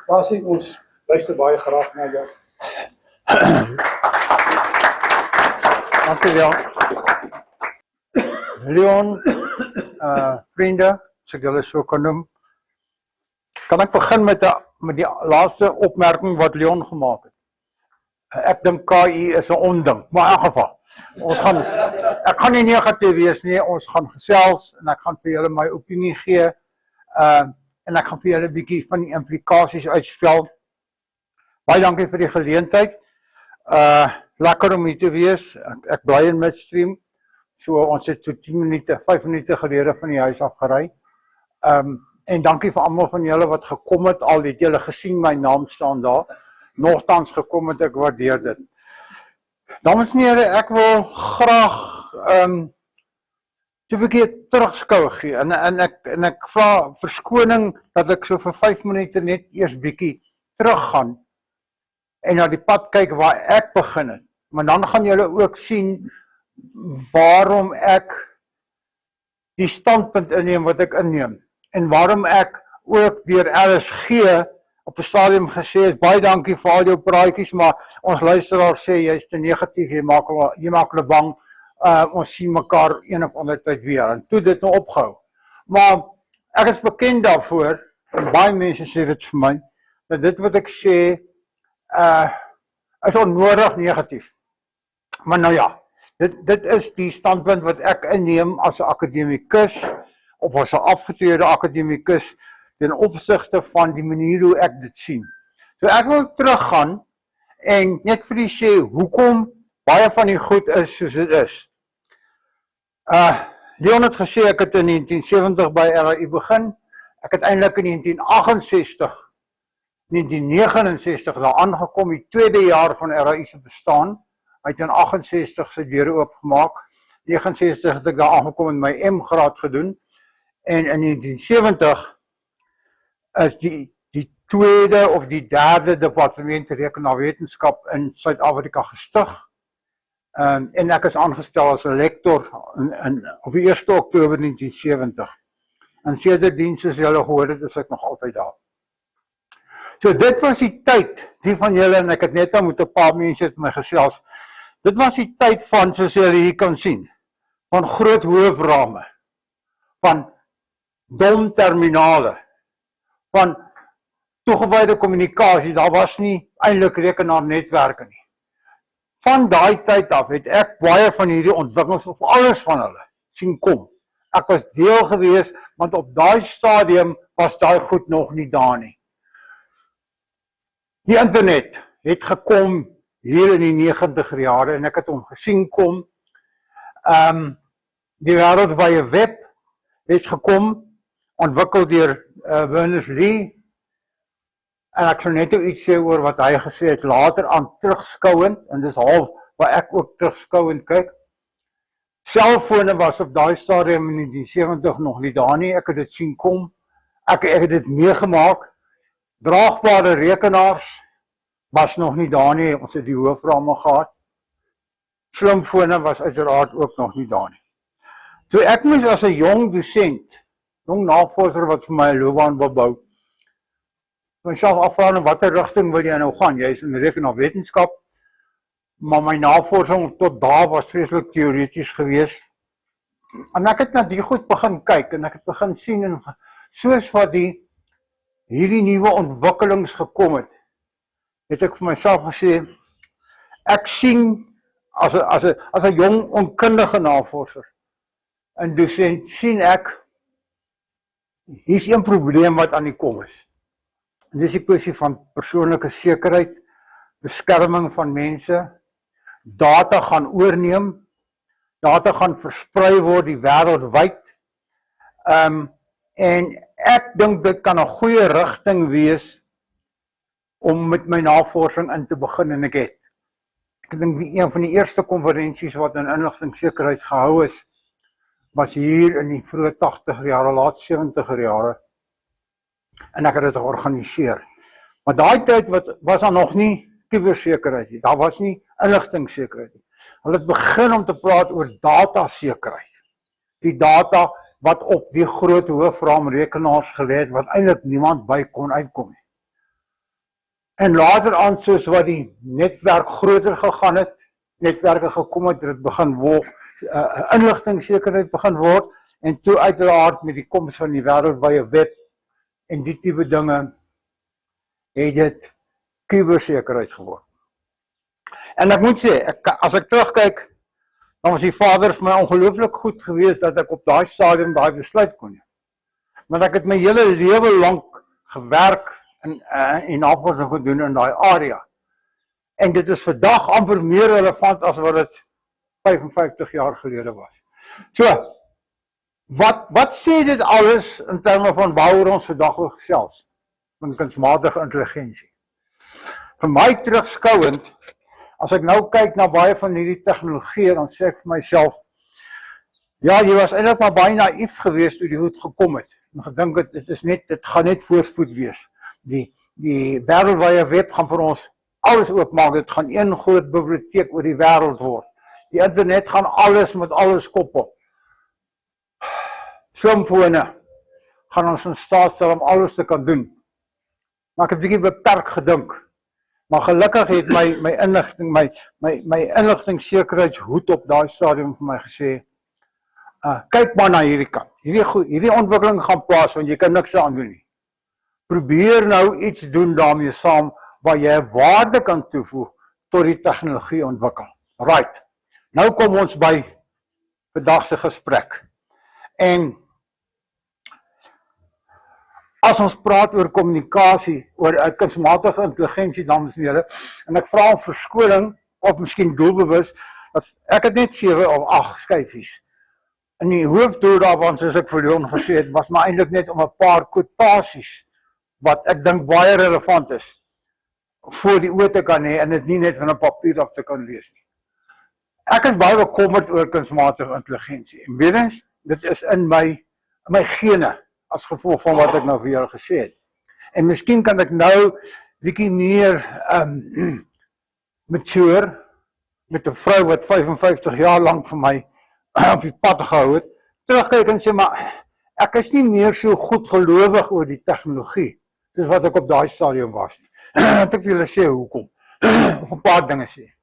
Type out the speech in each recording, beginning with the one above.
Basie, ons luister baie graag na jou. Dankie Leon. Leon, vriende, as ek julle so kan noem, kan ek begin met die laaste opmerking wat Leon gemaak het. Ek dink KI is 'n onding, maar in elk geval, ek gaan nie negatief wees nie, ons gaan gesels en ek gaan vir julle my opinie gee, en ek gaan vir julle 'n bietjie van die implikasies uitspel. Baie dankie vir die geleentheid. Lekker om hier te wees. Ek bly in Midstream. So ons het so 5 minute gelede van die huis af gery. En dankie vir almal van julle wat gekom het. Al het julle gesien my naam staan daar. Nogtans gekom het, ek waardeer dit. Dames en here, ek wil graag so 'n bietjie terugskou gee. En ek vra verskoning dat ek so vir 5 minute net eers bietjie teruggaan en na die pad kyk waar ek begin het. Maar dan gaan julle ook sien waarom ek die standpunt inneem wat ek inneem. En waarom ek ook deur RSG op 'n stadium gesê het, baie dankie vir al jou praatjies, maar ons luisteraar sê jy's te negatief, jy maak hulle bang, ons sien mekaar een of ander tyd weer. En toe dit nou opgehou. Maar ek is bekend daarvoor, en baie mense sê dit vir my, dat dit wat ek sê, is onnodig negatief. Maar nou ja, dit is die standpunt wat ek inneem as 'n akademikus, of as 'n afgetrede akademikus, ten opsigte van die manier hoe ek dit sien. So ek wil teruggaan, en net vir die sê, hoekom baie van die goed is soos dit is. Leon het gesê, ek het in 1970 by RAI begin, ek het eintlik in 1969 daar aangekom, die tweede jaar van RAI se bestaan. Hy het in 68 sy deure oopgemaak. 69 het ek daar aangekom en my M-graad gedoen. En in 1970 is die tweede of die derde departement rekenaarwetenskap in Suid-Afrika gestig. En ek is aangestel as 'n lektor op die 1 Oktober 1970. En sedertdien, soos julle gehoor het, is ek nog altyd daar. So dit was die tyd, die van julle, en ek het net nou met 'n paar mense met my gesels, dit was die tyd van, soos julle hier kan sien, van groot hooframe, van dom terminale, van toegewyde kommunikasie, daar was nie eintlik rekenaarnetwerke nie. Van daai tyd af het ek baie van hierdie ontwikkelings, of alles van hulle, sien kom. Ek was deel gewees, want op daai stadium was daai goed nog nie daar nie. Die internet het gekom hier in die 90er jare en ek het hom gesien kom. Die wêreldwye web het gekom, ontwikkel deur Berners-Lee. En ek sal net iets sê oor wat hy gesê het later aan terugskouend, en dis half waar ek ook terugskouend kyk. Selfone was op daai stadium in 1970 nog nie daar nie, ek het dit sien kom. Ek het dit meegemaak. Draagbare rekenaars was nog nie daar nie, ons het die hooframe gehad. Slimfone was uiteraard ook nog nie daar nie. So ek moes as 'n jong dosent, jong navorser wat vir my 'n loopbaan wil bou, myself afvra in watter rigting wil jy nou gaan? Jy is in rekenaarwetenskap, maar my navorsing tot daar was vreeslik teoreties geweest. En ek het na die goed begin kyk en ek het begin sien en soos wat hierdie nuwe ontwikkelings gekom het ek vir myself gesê, ek sien as 'n jong onkundige navorser en dosent sien ek hier's 'n probleem wat aan die kom is. En dis die kwessie van persoonlike sekerheid, beskerming van mense, data gaan oorneem, data gaan versprei word die wêreldwyd. En ek dink dit kan 'n goeie rigting wees om met my navorsing in te begin en ek dink een van die eerste konferensies wat in inligtingsekerheid gehou is, was hier in die vroeë 80er jare, laat 70er jare. En ek het dit georganiseer. Maar daai tyd was daar nog nie kubersekerheid nie, daar was nie inligtingsekerheid nie. Hulle het begin om te praat oor datasekerheid. Die data wat op die groot hoofraamrekenaars gelê het, wat eintlik niemand by kon uitkom nie. En later aan, soos wat die netwerk groter gegaan het, netwerke gekom het, het begin word, inligtingsekerheid begin word, en toe uiteraard met die koms van die wêreldwye web en die tipe dinge, het dit kubersekerheid geword. En ek moet sê, as ek terugkyk, dan was die Vader vir my ongelooflik goed gewees dat ek op daai stadium daai besluit kon neem. Want ek het my hele lewe lank gewerk en navorsing gedoen in daai area. En dit is vandag amper meer relevant as wat dit 55 jaar gelede was. So, wat sê dit alles in terme van waaroor ons vandag wil gesels? Van kunsmatige intelligensie. Vir my terugskouend, as ek nou kyk na baie van hierdie tegnologie, dan sê ek vir myself, ja, jy was eintlik maar baie naïef geweest toe die goed gekom het. En gedink het, dit gaan net voorspoed wees. Die wêreldwye web gaan vir ons alles oopmaak, dit gaan een groot biblioteek oor die wêreld word. Die internet gaan alles met alles koppel. Slimfone gaan ons in staat stel om alles te kan doen. Maar ek het 'n bietjie beperk gedink. Maar gelukkig het my inligtingsekerheidshoed op daai stadium vir my gesê, kyk maar na hierdie kant. Hierdie ontwikkeling gaan plaas, want jy kan niks aan doen nie. Probeer nou iets doen daarmee saam, waar jy 'n waarde kan toevoeg tot die tegnologie ontwikkel. Right. Nou kom ons by vandag se gesprek. En as ons praat oor kommunikasie, oor kunsmatige intelligensie, dames en here, en ek vra om verskoning, of miskien doelbewus, dat ek het net 7 of 8 skyfies. En die hoofdoel daarvan, soos ek vir Leon gesê het, was maar eintlik net om 'n paar quotasies, wat ek dink baie relevant is, voor die oë te kan hê, en dit nie net van 'n papier af te kan lees nie. Ek is baie bekommerd oor kunsmatige intelligensie, en weerens, dit is in my gene, as gevolg van wat ek nou vir julle gesê het. En miskien kan ek nou bietjie meer mature, met 'n vrou wat 55 jaar lank vir my op die pad gehou het, terugkyk en sê, maar ek is nie meer so goed gelowig oor die tegnologie, soos wat ek op daai stadium was nie. Want ek wil julle sê hoekom, of 'n paar dinge sê.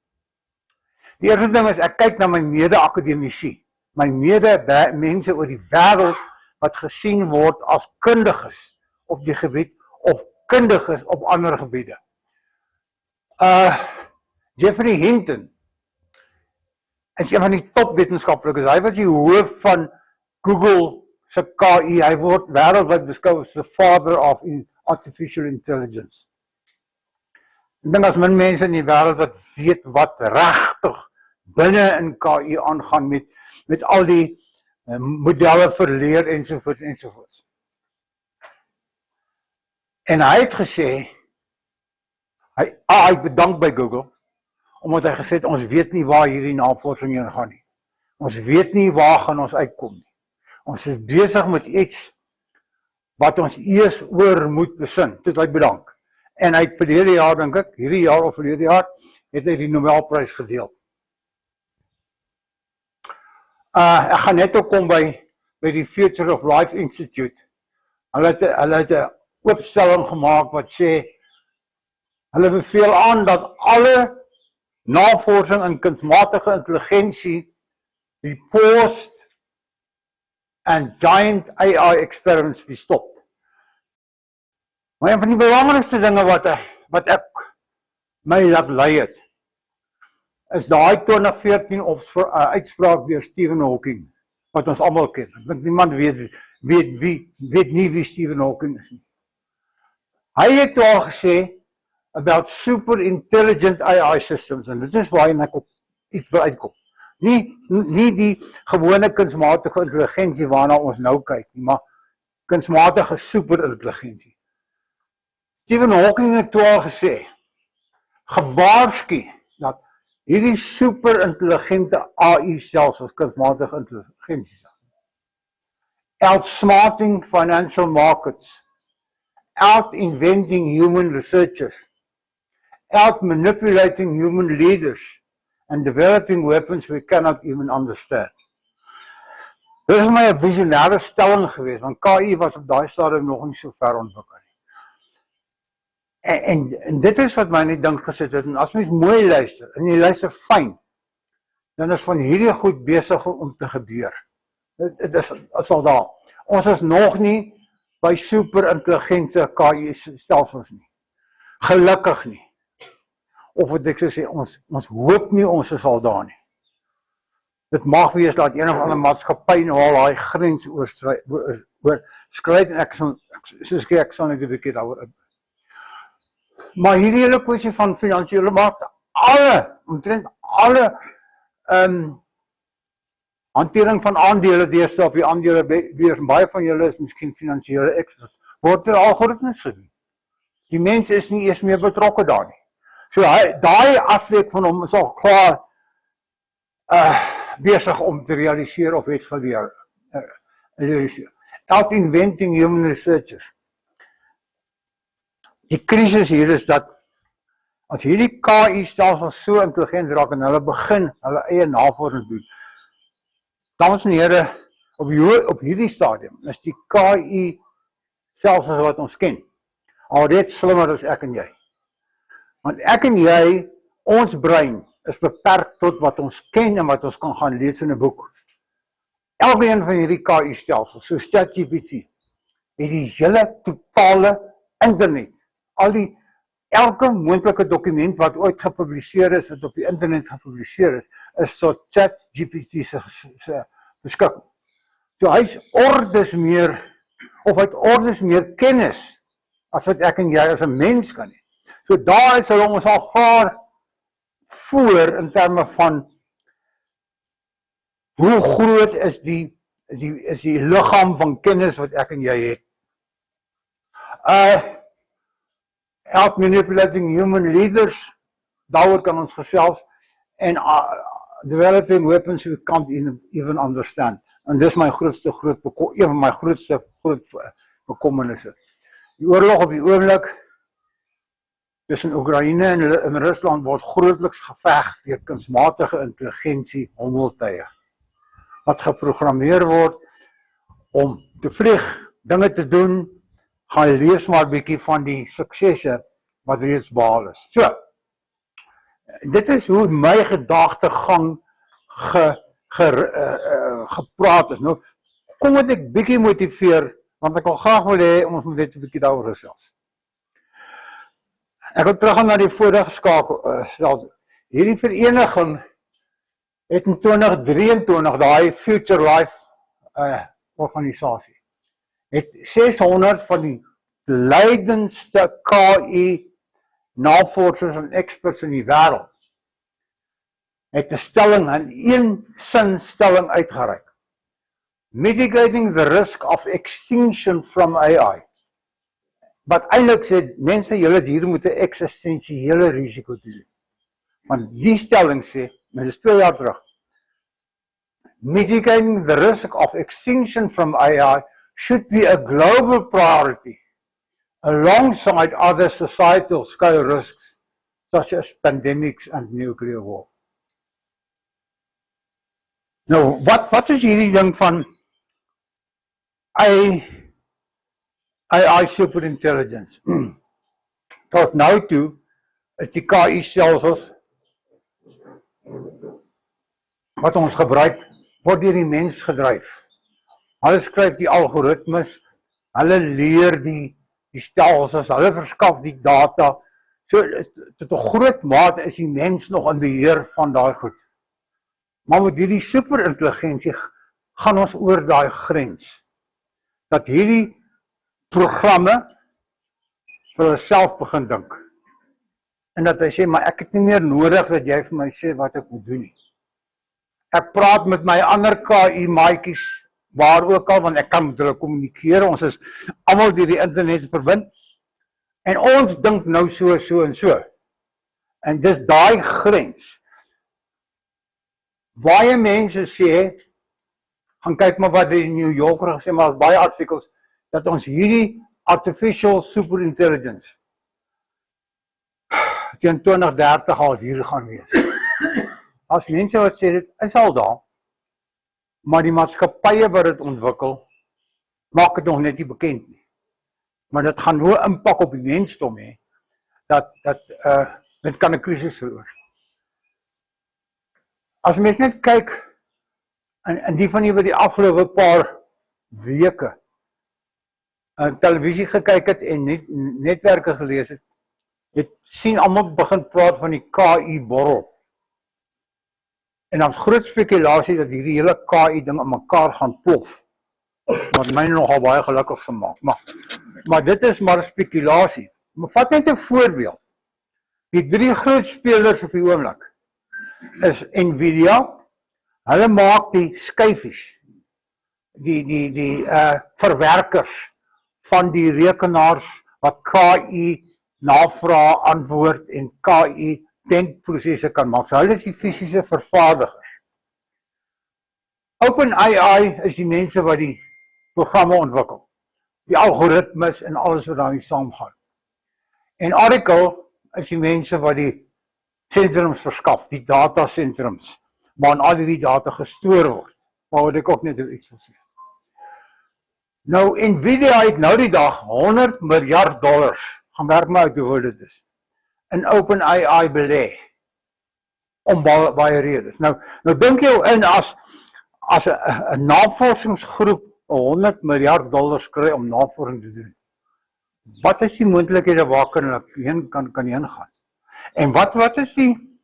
Die eerste ding is, ek kyk na my mede-akademici, my mede-mense oor die wêreld, wat gesien word as kundiges op die gebied, of kundiges op ander gebiede. Jeffrey Hinton is een van die topwetenskaplikes. Hy was die hoof van Google se KI. Hy word wêreldwyd beskou as the father of artificial intelligence. Ek dink as min mense in die wêreld wat weet wat regtig binne in KI aangaan met al die modelle verleer ensovoorts ensovoorts. En hy het gesê, hy het bedank by Google, omdat hy gesê het, ons weet nie waar hierdie navorsing heen gaan nie. Ons weet nie waar gaan ons uitkom nie. Ons is besig met iets wat ons eers oor moet besin. Dit hy bedank. En hy het verlede jaar, dink ek, hierdie jaar of verlede jaar, het hy die Nobelprys gedeel. Ek gaan net ook kom by die Future of Life Institute. Hulle het 'n oopstelling gemaak wat sê, hulle beveel aan dat alle navorsing in kunsmatige intelligensie, die post and giant AI experiments be stopped. Maar een van die belangrikste dinge wat ek my laat lei het, is daai 2014 uitspraak deur Stephen Hawking, wat ons almal ken. Ek dink niemand weet nie wie Stephen Hawking is nie. Hy het toe al gesê about super intelligent AI systems, en dit is waarin ek op iets wil uitkom. Nie die gewone kunsmatige intelligensie waarna ons nou kyk nie, maar kunsmatige superintelligensie. Stephen Hawking het toe al gesê, gewaarsku dat hierdie superintelligente AI-stelsels, kunsmatige intelligensie, outsmarting financial markets, out-inventing human researchers, out-manipulating human leaders, and developing weapons we cannot even understand. Dit is my 'n visionêre stelling geweest, want KI was op daai stadium nog nie so ver ontwikkel nie. En dit is wat my in die dink gesit het, en as mens mooi luister, en jy luister fyn, dan is van hierdie goed besig om te gebeur. Dit is al daar. Ons is nog nie by super-intelligente KI-stelsels nie. Gelukkig nie. Of wat ek so sê, ons hoop nie ons is al daar nie. Dit mag wees dat een of ander maatskappy nou al daai grens oorskry, en ek sal net 'n bietjie daaroor uit. Maar hierdie hele kwessie van finansiële markte, omtrent alle hantering van aandele deesdae op die aandelebeurs, baie van julle is miskien finansiële experts, word deur algoritmes gedoen. Die mens is nie eers meer betrokke daar nie. So daai aspek van hom is al klaar besig om te realiseer of iets gebeur. Out-inventing human researchers. Die krisis hier is dat as hierdie KI-stelsels so intelligent raak en hulle begin hulle eie navorsing doen, dames en here, op hierdie stadium is die KI-stelsels wat ons ken alreeds slimmer as ek en jy. Want ek en jy, ons brein is beperk tot wat ons ken en wat ons kan gaan lees in 'n boek. Elkeen van hierdie KI-stelsels, so ChatGPT, het die hele totale internet, elke moontlike dokument wat ooit gepubliseer is, wat op die internet gepubliseer is tot ChatGPT se beskikking. So hy het ordes meer kennis as wat ek en jy as 'n mens kan hê. So daar is hulle ons al klaar voor in terme van hoe groot is die liggaam van kennis wat ek en jy het. Out-manipulating human leaders, daaroor kan ons gesels, en developing weapons we can't even understand. En dis my een van my grootste bekommernisse. Die oorlog op die oomblik tussen Oekraïne en Rusland word grootliks geveg deur kunsmatige intelligensie hommeltuie, wat geprogrammeer word om te vlieg, dinge te doen. Gaan lees maar 'n bietjie van die suksesse wat reeds behaal is. So, dit is hoe my gedagtegang gepraat is. Nou, kom wat ek bietjie motiveer, want ek wil graag wil hê ons moet net 'n bietjie daaroor gesels. Ek wil teruggaan na die vorige skakel. Hierdie vereniging het in 2023, daai Future Life organisasie, het 600 van die leidendste KI navorsers en experts in die wêreld het 'n stelling, 'n eensinstelling uitgereik. Mitigating the risk of extinction from AI. Wat eintlik sê, mense, julle hier moet 'n eksistensiële risiko doen. Want die stelling sê, dit is 2 jaar terug, mitigating the risk of extinction from AI should be a global priority alongside other societal scale risks such as pandemics and nuclear war. Nou, wat is hierdie ding van AI superintelligence? Tot nou toe is die KI-stelsels wat ons gebruik, word deur die mens gedryf. Hulle skryf die algoritmes, hulle leer die stelsels, hulle verskaf die data. So, tot 'n groot mate is die mens nog in beheer van daai goed. Maar met hierdie superintelligensie gaan ons oor daai grens. Dat hierdie programme vir hulle self begin dink. En dat hy sê, maar ek het nie meer nodig dat jy vir my sê wat ek moet doen nie. Ek praat met my ander KI-maatjies, waar ook al, want ek kan met hulle kommunikeer, ons is almal deur die internet verbind, en ons dink nou so en so. En dis daai grens. Baie mense sê, gaan kyk maar wat die New Yorker gesê, maar as baie artikels, dat ons hierdie artificial superintelligence teen 2030 al hier gaan wees. As mense wat sê, dit is al daar, maar die maatskappye wat dit ontwikkel, maak dit nog net nie bekend nie. Maar dit gaan hoe impak op die mensdom hê, dat dit kan 'n krisis veroorsaak. As mens net kyk, en die van julle wat die afgelope paar weke televisie gekyk het en netwerke gelees het, jy sien almal begin praat van die KI borrel. En daar's groot spekulasie dat hierdie hele KI ding aan mekaar gaan plof. Wat my nogal baie gelukkig gemaak. Maar dit is maar spekulasie. Maar vat net 'n voorbeeld. Die 3 groot spelers op die oomblik is Nvidia. Hulle maak die skyfies, die verwerkers van die rekenaars wat KI navraag, antwoord en KI denkprosesse kan maak. So hulle is die fisiese vervaardigers. OpenAI is die mense wat die programme ontwikkel, die algoritmes en alles wat daarmee saamgaan. En Oracle is die mense wat die sentrums verskaf, die datasentrums, waarin al die data gestoor word, maar wat ek ook net iets wil sê. Nou, Nvidia het nou die dag $100 miljard, gaan werk my uit hoeveel dit is, in OpenAI belê, om baie redes. Nou dink jy in as 'n navorsingsgroep $100 miljard kry om navorsing te doen, wat is die moontlikhede waar kan heen gaan? En wat is die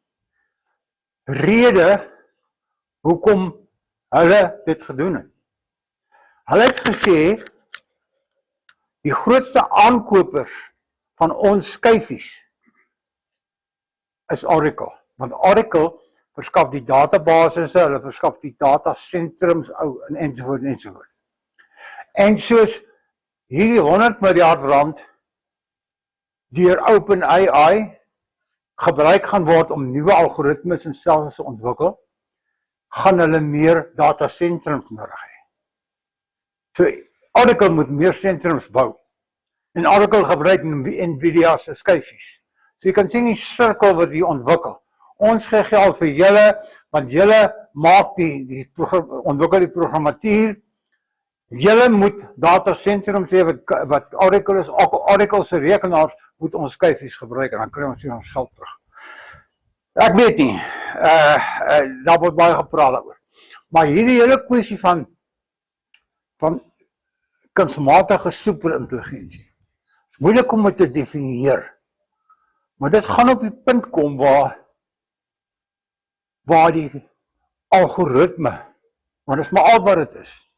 rede hoekom hulle dit gedoen het? Hulle het gesê, die grootste aankopers van ons skyfies is Oracle. Want Oracle verskaf die databasisse, hulle verskaf die datasentrums ensovoorts. En soos hierdie $100 miljard deur OpenAI gebruik gaan word om nuwe algoritmes en stelsels te ontwikkel, gaan hulle meer datasentrums nodig hê. So Oracle moet meer sentrums bou. En Oracle gebruik Nvidia se skyfies. So jy kan sien die sirkel wat hier ontwikkel. Ons gee geld vir julle, want julle maak ontwikkel die programmatuur. Julle moet datasentrums hê wat Oracle is, Oracle se rekenaars moet ons skyfies gebruik en dan kry ons ons geld terug. Ek weet nie, daar word baie gepraat daaroor. Maar hierdie hele kwessie van kunsmatige superintelligensie, is moeilik om dit te definieer. Maar dit gaan op die punt kom waar die algoritme, maar dit is maar al wat dit is.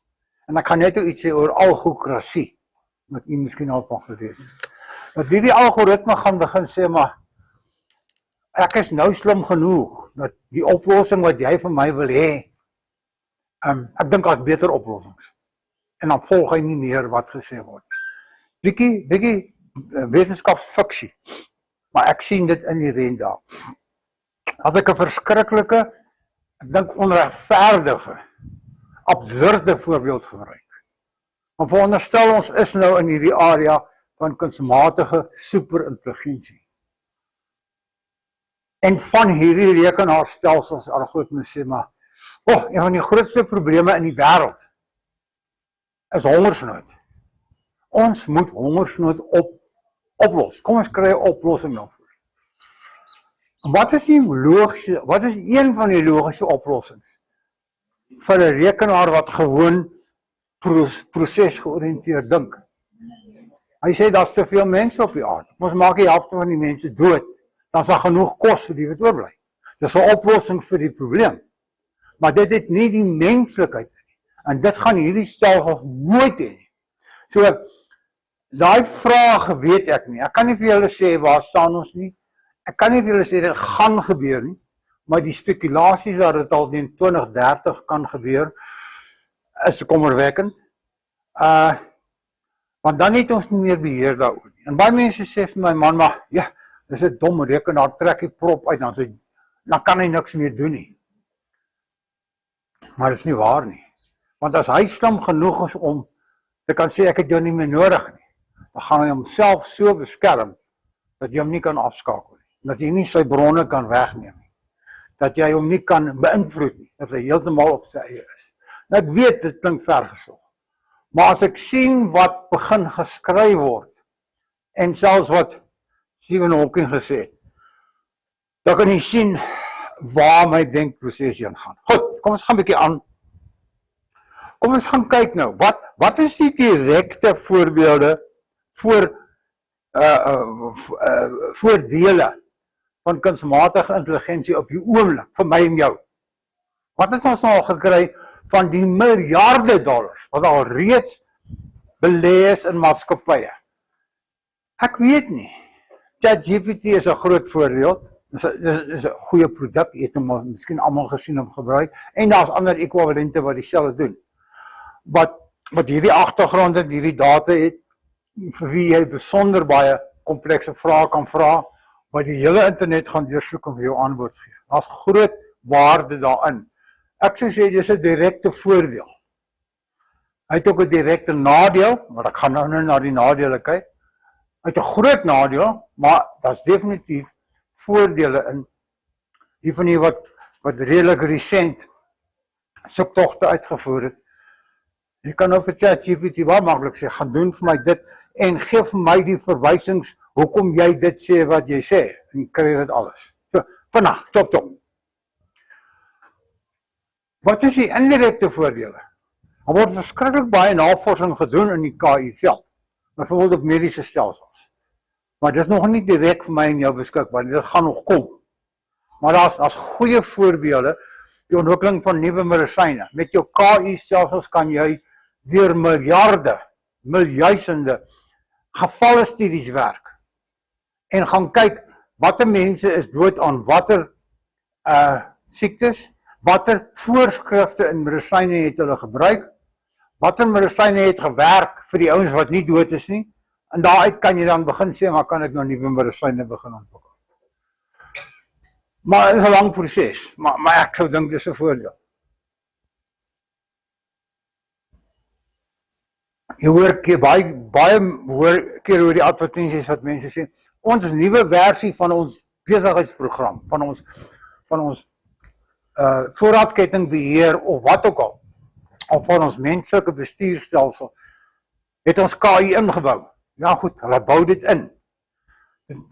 En ek gaan net iets sê oor algokrasie, wat u miskien al van gelees het. Dat die algoritme gaan begin sê, maar ek is nou slim genoeg, dat die oplossing wat jy vir my wil hê, ek dink as beter oplossings. En dan volg hy nie meer wat gesê word. Bietjie wetenskapsfiksie, maar ek sien dit inherent daar. Had ek 'n verskriklike, ek dink onregverdige, absurde voorbeeld gebruik. Maar veronderstel ons is nou in hierdie area van kunsmatige superintelligensie. En van hierdie rekenaarstelsels algoritmes sê maar, een van die grootste probleme in die wêreld is hongersnood. Ons moet hongersnood oplos. Kom ons kry 'n oplossing daarvoor. Wat is een van die logiese oplossings vir 'n rekenaar wat gewoon prosesgeoriënteerd dink? Hy sê daar's te veel mense op die aarde. Ons maak die helfte van die mense dood. Dan is daar genoeg kos vir die wat oorbly. Dis 'n oplossing vir die probleem. Maar dit het nie die menslikheid nie. En dit gaan hierdie stelsels nooit hê nie. So, daai vraag weet ek nie. Ek kan nie vir julle sê waar staan ons nie. Ek kan nie vir julle sê dit gaan gebeur nie. Maar die spekulasies dat dit al in 2030 kan gebeur, is kommerwekkend. Want dan het ons nie meer beheer daaroor nie. En baie mense sê vir my man, maar ja, dis 'n dom rekenaar, trek die prop uit, dan kan hy niks meer doen nie. Maar dit is nie waar nie. Want as hy slim genoeg is om te kan sê ek het jou nie meer nodig nie, dan gaan hy homself so beskerm dat jy hom nie kan afskakel nie. Dat jy nie sy bronne kan wegneem nie. Dat jy hom nie kan beïnvloed nie. Dat hy heeltemal op sy eie is. Nou ek weet dit klink vergesog. Maar as ek sien wat begin geskryf word en selfs wat Stephen Hawking gesê het, dan kan jy sien waar my denkproses heen gaan. Goed, kom ons gaan 'n bietjie aan. Kom ons gaan kyk nou, wat is die direkte voorbeelde voordele van kunsmatige intelligensie op die oomblik, vir my en jou? Wat het ons al gekry van die miljarde dollars, wat al reeds belê is in maatskappye? Ek weet nie. ChatGPT is 'n groot voordeel. Dis 'n goeie produk, jy het hom miskien almal gesien om gebruik, en daar's ander ekwivalente wat dieselfde doen. Wat hierdie agtergrond en hierdie data het, vir wie jy besonder baie komplekse vrae kan vra, wat die hele internet gaan deursoek en vir jou antwoord gee. Daar's groot waarde daarin. Ek sou sê dis 'n direkte voordeel. Hy het ook 'n direkte nadeel, maar ek gaan nou na die nadele kyk. Hy het 'n groot nadeel, maar daar's definitief voordele in. Die van die wat redelik resent soektogte uitgevoer het. Jy kan nou vir ChatGPT baie maklik sê, gaan doen vir my dit en gee vir my die verwysings hoekom jy dit sê wat jy sê, en jy kry dit alles. So, vandag, chop. Wat is die indirekte voordele? Er word verskriklik baie navorsing gedoen in die KI-veld, byvoorbeeld op mediese stelsels. Maar dit is nog nie direk vir my en jou beskikbaar, dit gaan nog kom. Maar daar's goeie voorbeelde, die ontwikkeling van nuwe medisyne. Met jou KI-stelsels kan jy deur miljoene gevalle studies werk en gaan kyk watter mense is dood aan watter siektes, watter voorskrifte in medisyne het hulle gebruik, watter medisyne het gewerk vir die ouens wat nie dood is nie, en daaruit kan jy dan begin sê, maar kan ek nou nuwe medisyne begin ontwikkel. Maar dit is 'n lang proses, maar ek sou dink dis 'n voordeel. Jy hoor baie keer oor die advertensies wat mense sê, ons nuwe versie van ons besigheidsprogram, van ons voorraadkettingbeheer of wat ook al, of van ons menslike bestuurstelsel, het ons KI ingebou. Ja goed, hulle bou dit in.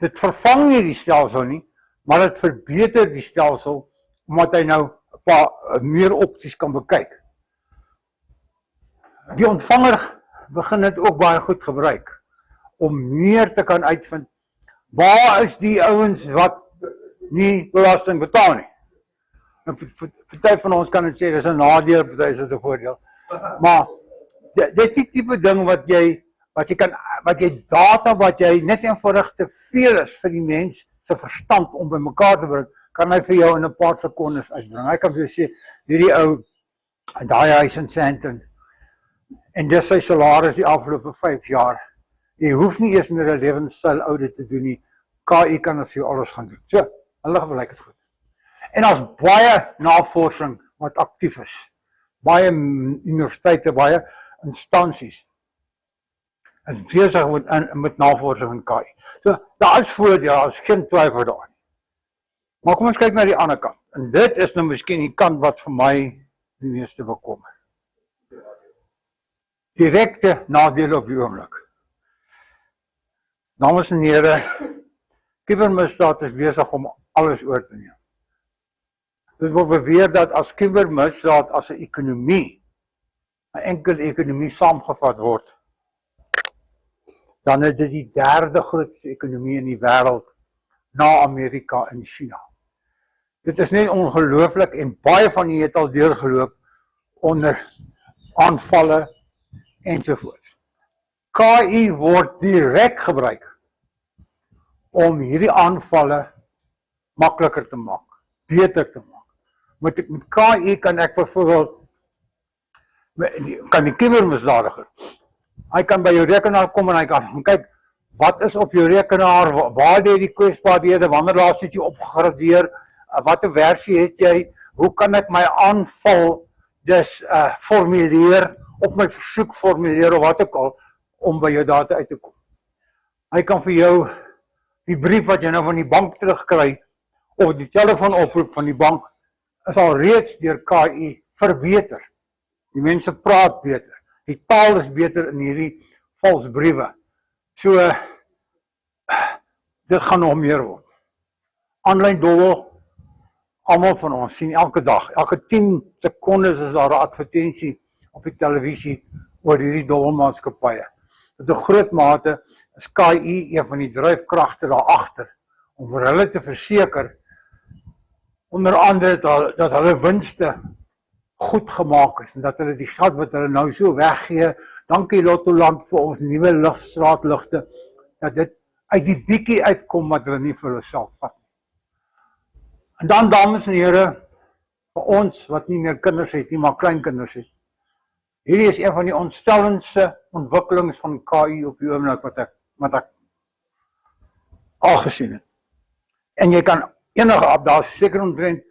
Dit vervang nie die stelsel nie, maar dit verbeter die stelsel, omdat hy nou 'n paar meer opsies kan bekyk. Die ontvanger begin dit ook baie goed gebruik, om meer te kan uitvind, waar is die ouens wat nie belasting betaal nie. Party van ons kan dit sê, dis 'n nadeel, party is dit 'n voordeel. Maar dit is die tipe ding wat jy data wat jy net eenvoudig te veel is vir die mens se verstand om by mekaar te bring, kan hy vir jou in 'n paar sekondes uitbring. Hy kan vir jou sê, hierdie ou, daai huis in Sandton, en dis sy salaris die afgelope 5 jaar. Jy hoef nie eers meer 'n lewenstyl audit te doen nie. KI kan dit vir jou alles gaan doen. So, hulle gelyk dit goed. En daar's baie navorsing wat aktief is. Baie universiteite, baie instansies is besig met navorsing in KI. So, daar is voordeel, daar is geen twyfel daarin. Maar kom ons kyk na die ander kant. En dit is nou miskien die kant wat vir my die meeste bekommer. Direkte nadele op die oomblik. Dames en here, kubermisdaad is besig om alles oor te neem. Dit word beweer dat as kubermisdaad as 'n ekonomie, 'n enkele ekonomie saamgevat word, dan is dit die 3de grootste ekonomie in die wêreld na Amerika en China. Dit is net ongelooflik en baie van julle het al deurgeloop onder aanvalle ensovoorts. KI word direk gebruik om hierdie aanvalle makliker te maak, beter te maak. Met KI kan ek byvoorbeeld, kan die kubermisdadiger, hy kan by jou rekenaar kom en hy kan kyk, wat is op jou rekenaar, waar het jy die kwesbaarhede, wanneer laas het jy opgegradeer, watter versie het jy, hoe kan ek my aanval formuleer, of my versoek formuleer of wat ook al, om by jou data uit te kom. Hy kan vir jou die brief wat jy nou van die bank terugkry, of die telefoonoproep van die bank, is al reeds deur KI verbeter. Die mense praat beter. Die taal is beter in hierdie valsbriewe. So, dit gaan nog meer word. Aanlyn dobbel, almal van ons sien elke dag, elke 10 sekondes is daar 'n advertensie op die televisie oor hierdie dobbelmaatskappye. Tot 'n groot mate is KI een van die dryfkragte daar agter om vir hulle te verseker, onder andere dat hulle winste goed gemaak is en dat hulle die geld wat hulle nou so weggee, dankie Lottoland vir ons nuwe straatligte, dat dit uit die bietjie uitkom wat hulle nie vir hulle self vat. En dan, dames en here, vir ons wat nie meer kinders het nie, maar kleinkinders het. Hierdie is een van die ontstellendste ontwikkelings van KI op die oomblik wat ek al gesien het. En jy kan enige daar is seker omtrent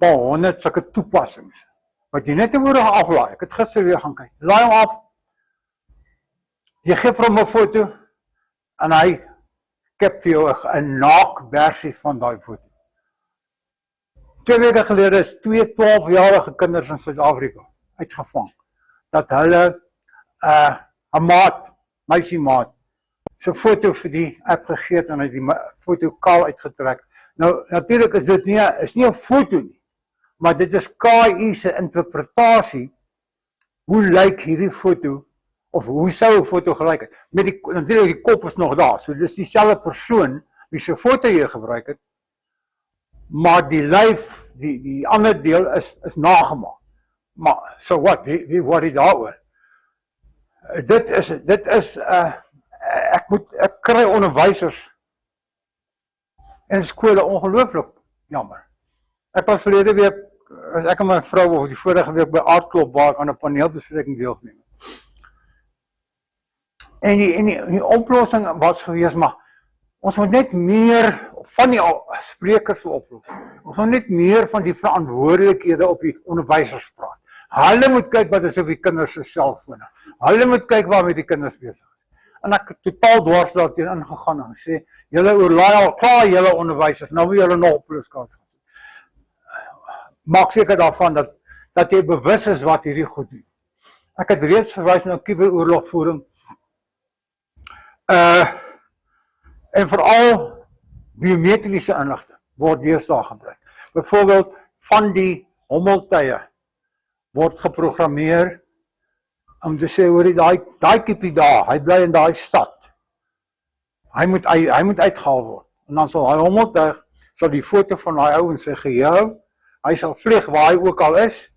100 sulke toepassings wat jy net eenvoudig aflaai. Ek het gister weer gaan kyk. Laai hom af. Jy gee vir hom 'n foto en hy skep vir jou 'n naak versie van daai foto. 2 weke gelede is 2 12-jarige kinders in Suid-Afrika uitgevang dat hulle 'n maat, meisiemaat, so foto vir die app gegee het en hy die foto kaal uitgetrek. Nou natuurlik is dit nie 'n foto nie, maar dit is KI se interpretasie. Hoe lyk hierdie foto of hoe sou 'n foto gelyk het? Met natuurlik die kop is nog daar. So dis dieselfde persoon wie se foto jy gebruik het, maar die lyf, die ander deel is nagemaak. Maar so wat, wie worry daaroor? Dit is ek kry onderwysers in skole ongelooflik jammer. Ek was verlede week, as ek en my vrou of die vorige week by Aardklop waar aan 'n paneelbespreking deelgeneem. En die oplossing was gewees, maar ons moet net meer van die sprekers oplossing. Ons moet net meer van die verantwoordelikhede op die onderwysers praat. Hulle moet kyk wat is op die kinders se selfone. Hulle moet kyk waarmee die kinders besig is. En ek het totaal dwars daarteen ingegaan en sê, julle oorlaai al klaar julle onderwysers, nou wil julle nog op pluskans gaan. Maak seker daarvan dat jy bewus is wat hierdie goed doen. Ek het reeds verwys na kuberoorlogvoering. En veral biometriese inligting word deesdae gebruik. Byvoorbeeld van die hommeltuie word geprogrammeer om te sê hoor daai kiepie daar, hy bly in daai stad. Hy moet uitgehaal word. En dan sal hy hommeltuig sal die foto van daai ou in sy geheue, hy sal vlieg waar hy ook al is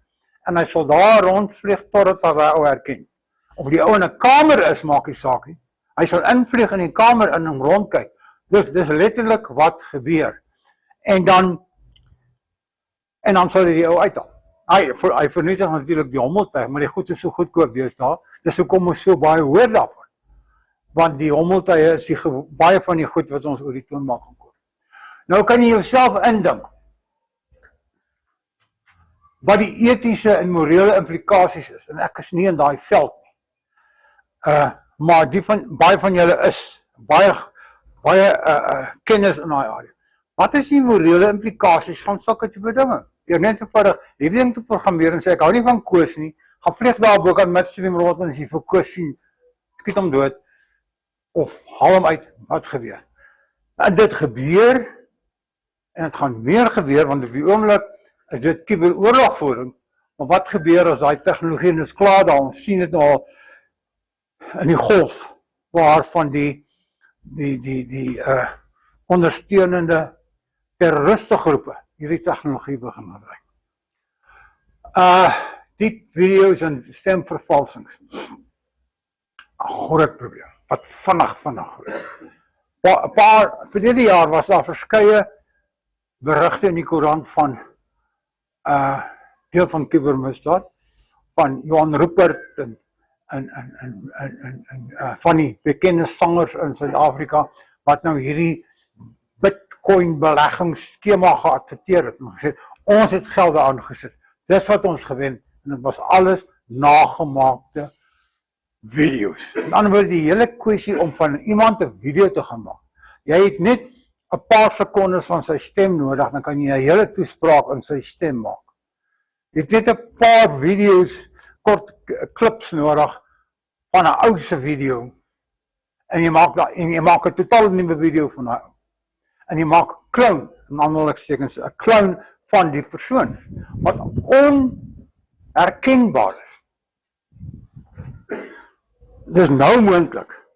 en hy sal daar rondvlieg totdat hy daai ou herken. Of die ou in 'n kamer is, maak nie saak nie. Hy sal invlieg in die kamer in en rondkyk. Dis letterlik wat gebeur. En dan sal hy die ou uithaal. Hy vernietig natuurlik die hommeltuig, maar die goed is so goedkoop deesdae. Dis hoekom ons so baie hoor daarvan. Want die hommeltuie is baie van die goed wat ons oor die toonbank kan koop. Nou kan jy jouself indink wat die etiese en morele implikasies is. En ek is nie in daai veld nie. Maar baie van julle is baie kennis in daai area. Wat is die morele implikasies van sulke tipe dinge? Jy net eenvoudig hierdie ding te programmeer en sê ek hou nie van koos nie, gaan vlieg daar bo kan midstream rond en as jy vir koos sien, skiet hom dood of haal hom uit, wat gebeur. En dit gebeur en dit gaan meer gebeur want op die oomblik is dit kuberoorlogvoering. Maar wat gebeur as daai tegnologie is klaar daar, ons sien dit nou al in die golf waarvan die ondersteunende terroristegroepe hierdie tegnologie begin gebruik. Die video's en stemvervalsings. 'n Groot probleem, wat vinnig groei. Verlede jaar was daar verskeie berigte in die koerant van deel van kubermisdaad, van Johan Rupert en van die bekende sangers in Suid-Afrika wat nou hierdie Bitcoin beleggingsskema geadverteer het en gesê, ons het gelde aangesit. Dis wat ons gewen en dit was alles nagemaakte video's. In ander woorde, die hele kwessie om van iemand 'n video te gaan maak. Jy het net 'n paar sekondes van sy stem nodig, dan kan jy 'n hele toespraak in sy stem maak. Jy het net 'n paar video's, kort klips nodig van 'n ou se video En jy maak 'n totaal nuwe video van daai ou. En jy maak clown, in aanhalingstekens, 'n clown van die persoon wat onherkenbaar is. Dis nou moontlik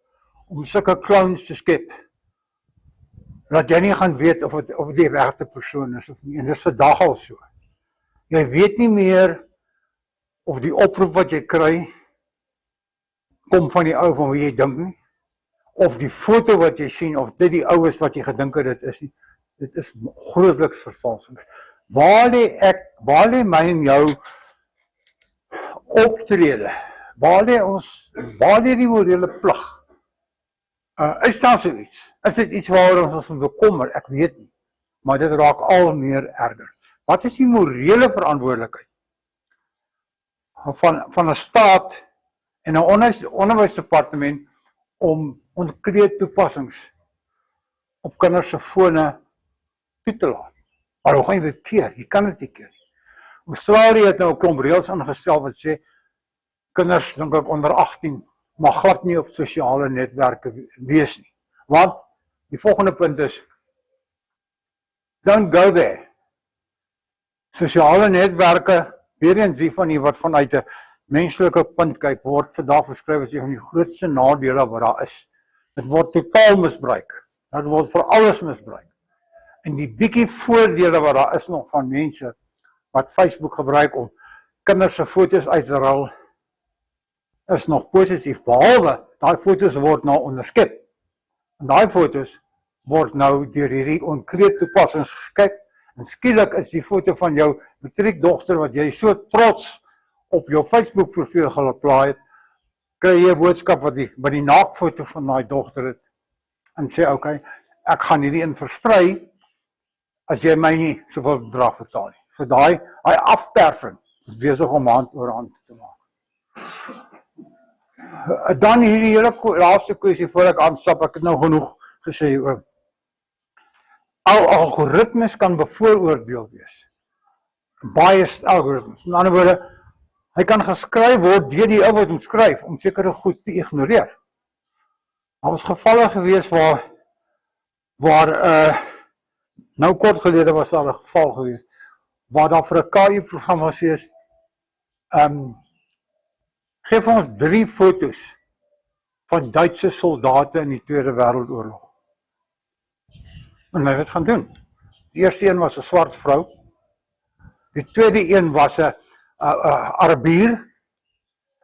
om sulke clowns te skep dat jy nie gaan weet of die regte persoon is of nie. En dis vandag al so. Jy weet nie meer of die oproep wat jy kry kom van die ou van wie jy dink nie, of die foto wat jy sien, of dit die ou is wat jy gedink het dit is nie. Dit is grootliks vervalsings. Waar lê my en jou optrede? Waar lê die morele plig? Is daar so iets? Is dit iets waaroor ons moet bekommer? Ek weet nie. Maar dit raak al meer erger. Wat is die morele verantwoordelikheid van 'n staat en 'n onderwysdepartement om onkreë toepassings op kinders se fone toe te laat? Maar hoe gaan jy dit keer? Jy kan dit nie keer nie. Australië het nou 'n klomp reëls ingestel wat sê kinders, dink ek onder 18, mag glad nie op sosiale netwerke wees nie. Want die volgende punt is, don't go there. Sosiale netwerke, weer eens die van die wat vanuit 'n menslike punt kyk, word vandag beskryf as een van die grootste nadele wat daar is. Dit word totaal misbruik. Dit word vir alles misbruik. En die bietjie voordele wat daar is nog van mense wat Facebook gebruik om kinders se foto's uit te rol, is nog positief, behalwe daai foto's word nou onderskep. En daai foto's word nou deur hierdie onkreë toepassings geskep, en skielik is die foto van jou matriekdogter wat jy so trots op jou Facebook profiel geplaas het, kry jy 'n boodskap wat die naakfoto van daai dogter het, en sê, okay, ek gaan hierdie in verstry, as jy my nie soveel bedrag betaal nie. So daai afterving is besig om hand oor hand te maak. Dan hierdie hele laaste kwessie voor ek aanstap, ek het nou genoeg gesê oor. Algoritmes kan bevooroordeel wees. Biased algoritmes. In ander woorde, hy kan geskryf word deur die ou wat hom skryf om sekere goed te ignoreer. Daar was gevalle gewees waar nou kort gelede was daar 'n geval gewees waar daar vir 'n KI-program was is geef ons 3 foto's van Duitse soldate in die Tweede Wêreldoorlog. En hy het dit gaan doen. Die eerste een was 'n swart vrou. Die tweede een was 'n Arabier.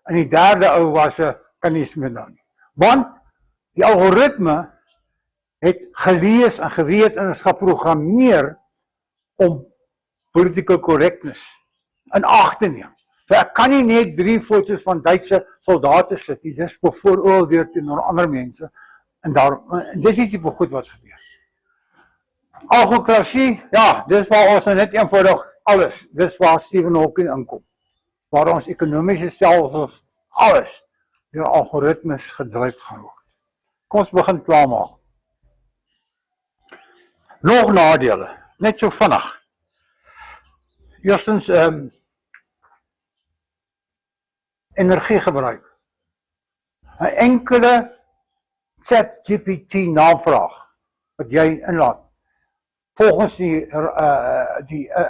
En die derde ou was 'n Kanisme. Want die algoritme het gelees en geweet en is geprogrammeer om political correctness in ag te neem. So ek kan nie net 3 foto's van Duitse soldate sit nie, dis bevooroordeel teenoor ander mense, en dis nie die goed wat gebeur. Algokrasie, ja, dis waar ons net eenvoudig alles, dis waar Stephen Hawking inkom, waar ons ekonomiese stelsels, alles, deur algoritmes gedryf gaan word. Kom ons begin klaarmaak. Nog nadele, net so vinnig. Eerstens, energiegebruik. 'n Enkele ChatGPT navraag wat jy inlaat, volgens die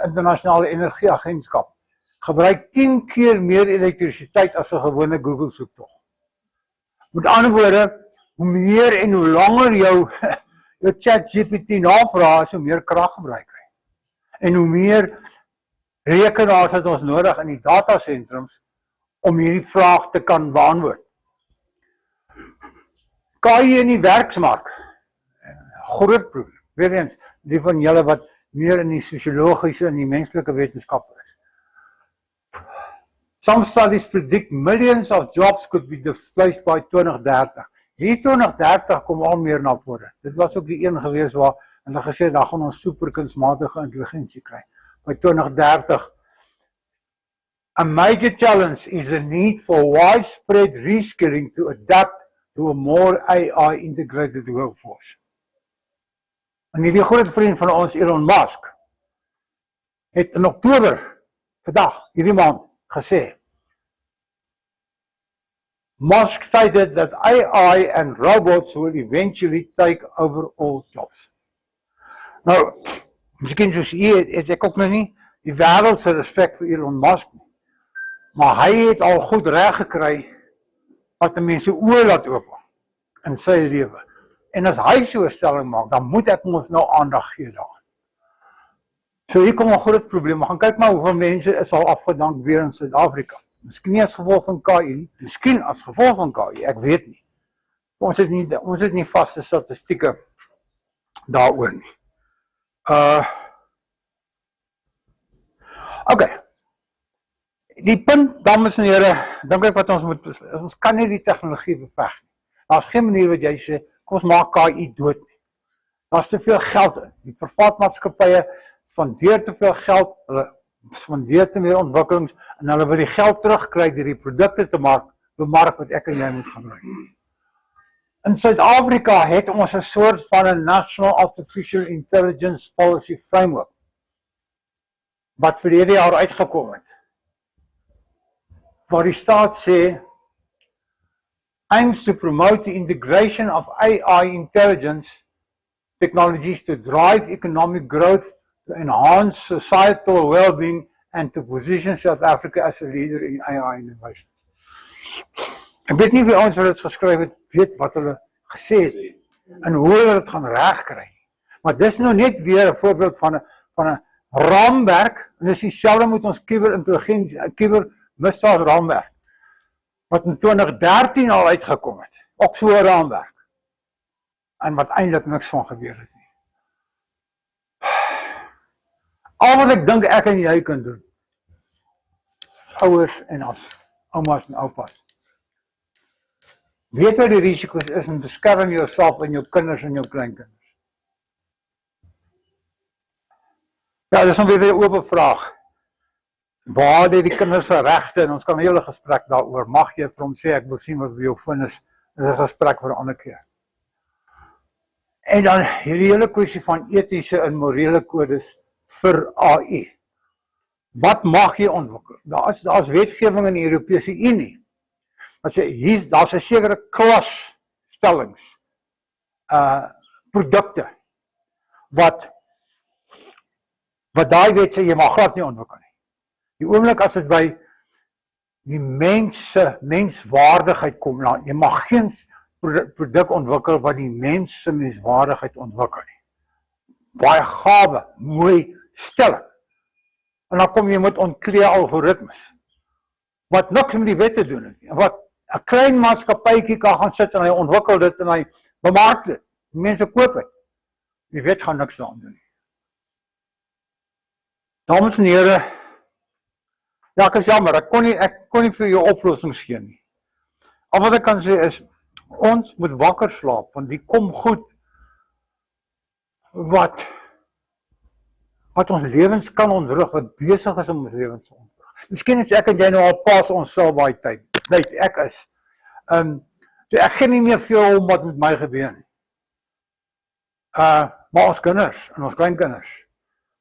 internasionale energieagentskap, gebruik 10 keer meer elektrisiteit as 'n gewone Google soektog. Met ander woorde, hoe meer en hoe langer jou ChatGPT navraag, hoe meer krag gebruik hy. En hoe meer rekenaars het ons nodig in die datasentrums om hierdie vraag te kan beantwoord. KI in die werksmark, groot probleem. Weer eens, die van julle wat meer in die sosiologiese en die menslike wetenskappe is. Some studies predict millions of jobs could be displaced by 2030. Hier 2030 kom al meer na vore. Dit was ook die een gewees waar hulle gesê daar gaan ons superkunsmatige intelligensie kry. By 2030. A major challenge is the need for widespread reskilling to adapt to a more AI integrated workforce. En hierdie groot vriend van ons, Elon Musk, het in Oktober, vandag, hierdie maand, gesê, Musk stated that AI and robots will eventually take over all jobs. Nou, miskien soos het ek ook nou nie die wêreld se respek vir Elon Musk nie. Maar hy het al goed reg gekry wat mense oë laat oop in sy lewe. En as hy so 'n stelling maak, dan moet ek ons nou aandag gee daaraan. So hier kom 'n groot probleem. Maar gaan kyk maar hoeveel mense is al afgedank weer in Suid-Afrika. Miskien nie as gevolg van KI nie, miskien as gevolg van KI, ek weet nie. Ons het nie vaste statistieke daaroor nie. Okay. Die punt, dames en here, dink ek wat ons kan nie die tegnologie beveg nie. Daar's geen manier wat jy sê, kom ons maak KI dood nie. Daar's te veel geld in. Die privaatmaatskappye spandeer te veel geld, hulle spandeer te meer ontwikkelings en hulle wil die geld terugkry deur die produkte te bemark wat ek en jy moet gebruik. In Suid-Afrika het ons 'n soort van 'n National Artificial Intelligence Policy Framework wat verlede jaar uitgekom het. Waar die staat sê aims to promote the integration of AI intelligence technologies to drive economic growth, to enhance societal well-being and to position South Africa as a leader in AI innovation. Ek weet nie wie ons wat dit geskryf het, weet wat hulle gesê het en hoe hulle dit gaan regkry. Maar dis nou net weer 'n voorbeeld van 'n raamwerk, en dis dieselfde met ons kybermisdaadraamwerk wat in 2013 al uitgekom het. Ook so 'n raamwerk. En wat eintlik niks van gebeur het nie. Al wat ek dink ek en jy kan doen, ouers en oumas en oupas, weet wat die risiko's is en beskerm jouself en jou kinders en jou kleinkinders. Ja, dis 'n weer 'n oop vraag. Waar lê die kinders se regte? En ons kan 'n hele gesprek daaroor. Mag jy vir hom sê ek wil sien wat vir jou vind is 'n gesprek vir 'n ander keer. En dan hierdie hele kwessie van etiese en morele kodes vir AI. Wat mag jy ontwikkel? Daar's wetgewing in die Europese Unie. Wat sê daar's 'n sekere klas stellings, produkte wat daai wet sê jy mag glad nie ontwikkel nie. Die oomblik as dit by die menswaardigheid kom, jy mag geen produk ontwikkel wat die mens se menswaardigheid ontwikkel nie. Baie gawe, mooi stelling. En dan kom jy met onklear algoritmes wat niks met die wet te doen het nie. Wat 'n klein maatskappytjie kan gaan sit en hy ontwikkel dit en hy bemark dit. Mense koop dit. Die wet gaan niks daaraan doen nie. Dames en here, ja, ek is jammer, ek kon nie vir jou oplossings gee nie. Al wat ek kan sê is, ons moet wakker slaap, want die kom goed wat ons lewens kan ontwrig, wat besig is om ons lewens te ontwrig. Miskien is ek en jy nou al pas ons sal baie tyd. Ek is. So ek gee nie meer veel om wat met my gebeur nie. Maar ons kinders en ons kleinkinders,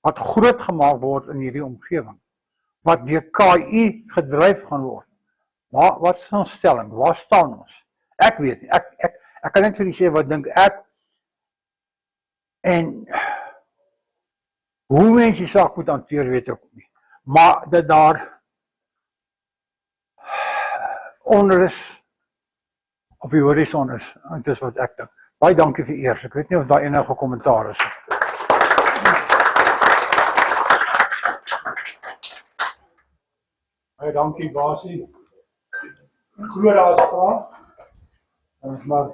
wat groot gemaak word in hierdie omgewing, wat deur KI gedryf gaan word. Maar wat is ons stelling? Waar staan ons? Ek weet nie. Ek kan net vir julle sê wat dink ek. En hoe mense die saak moet hanteer, weet ek nie. Maar dat daar onrus op die horison is, en dit is wat ek dink. Baie dankie vir eers. Ek weet nie of daar enige kommentaar is. Baie dankie, Basie. Ek glo daar is vrae. Ons maar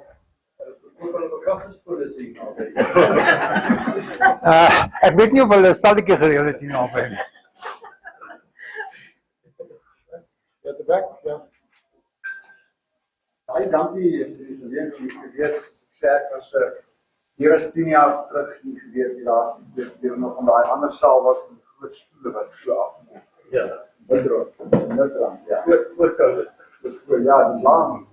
ek weet nie of hulle 'n stalletjie gereël het hier naby nie. Ja, te bek, ja. Baie dankie vir die geleentheid om hier te wees. Ek was hier as 10 jaar terug hier gewees, die laaste keer nog van daai ander saal wat met groot stoele wat so afgekom. Ja, Midrand, ja. Voor COVID. Ja, die lang.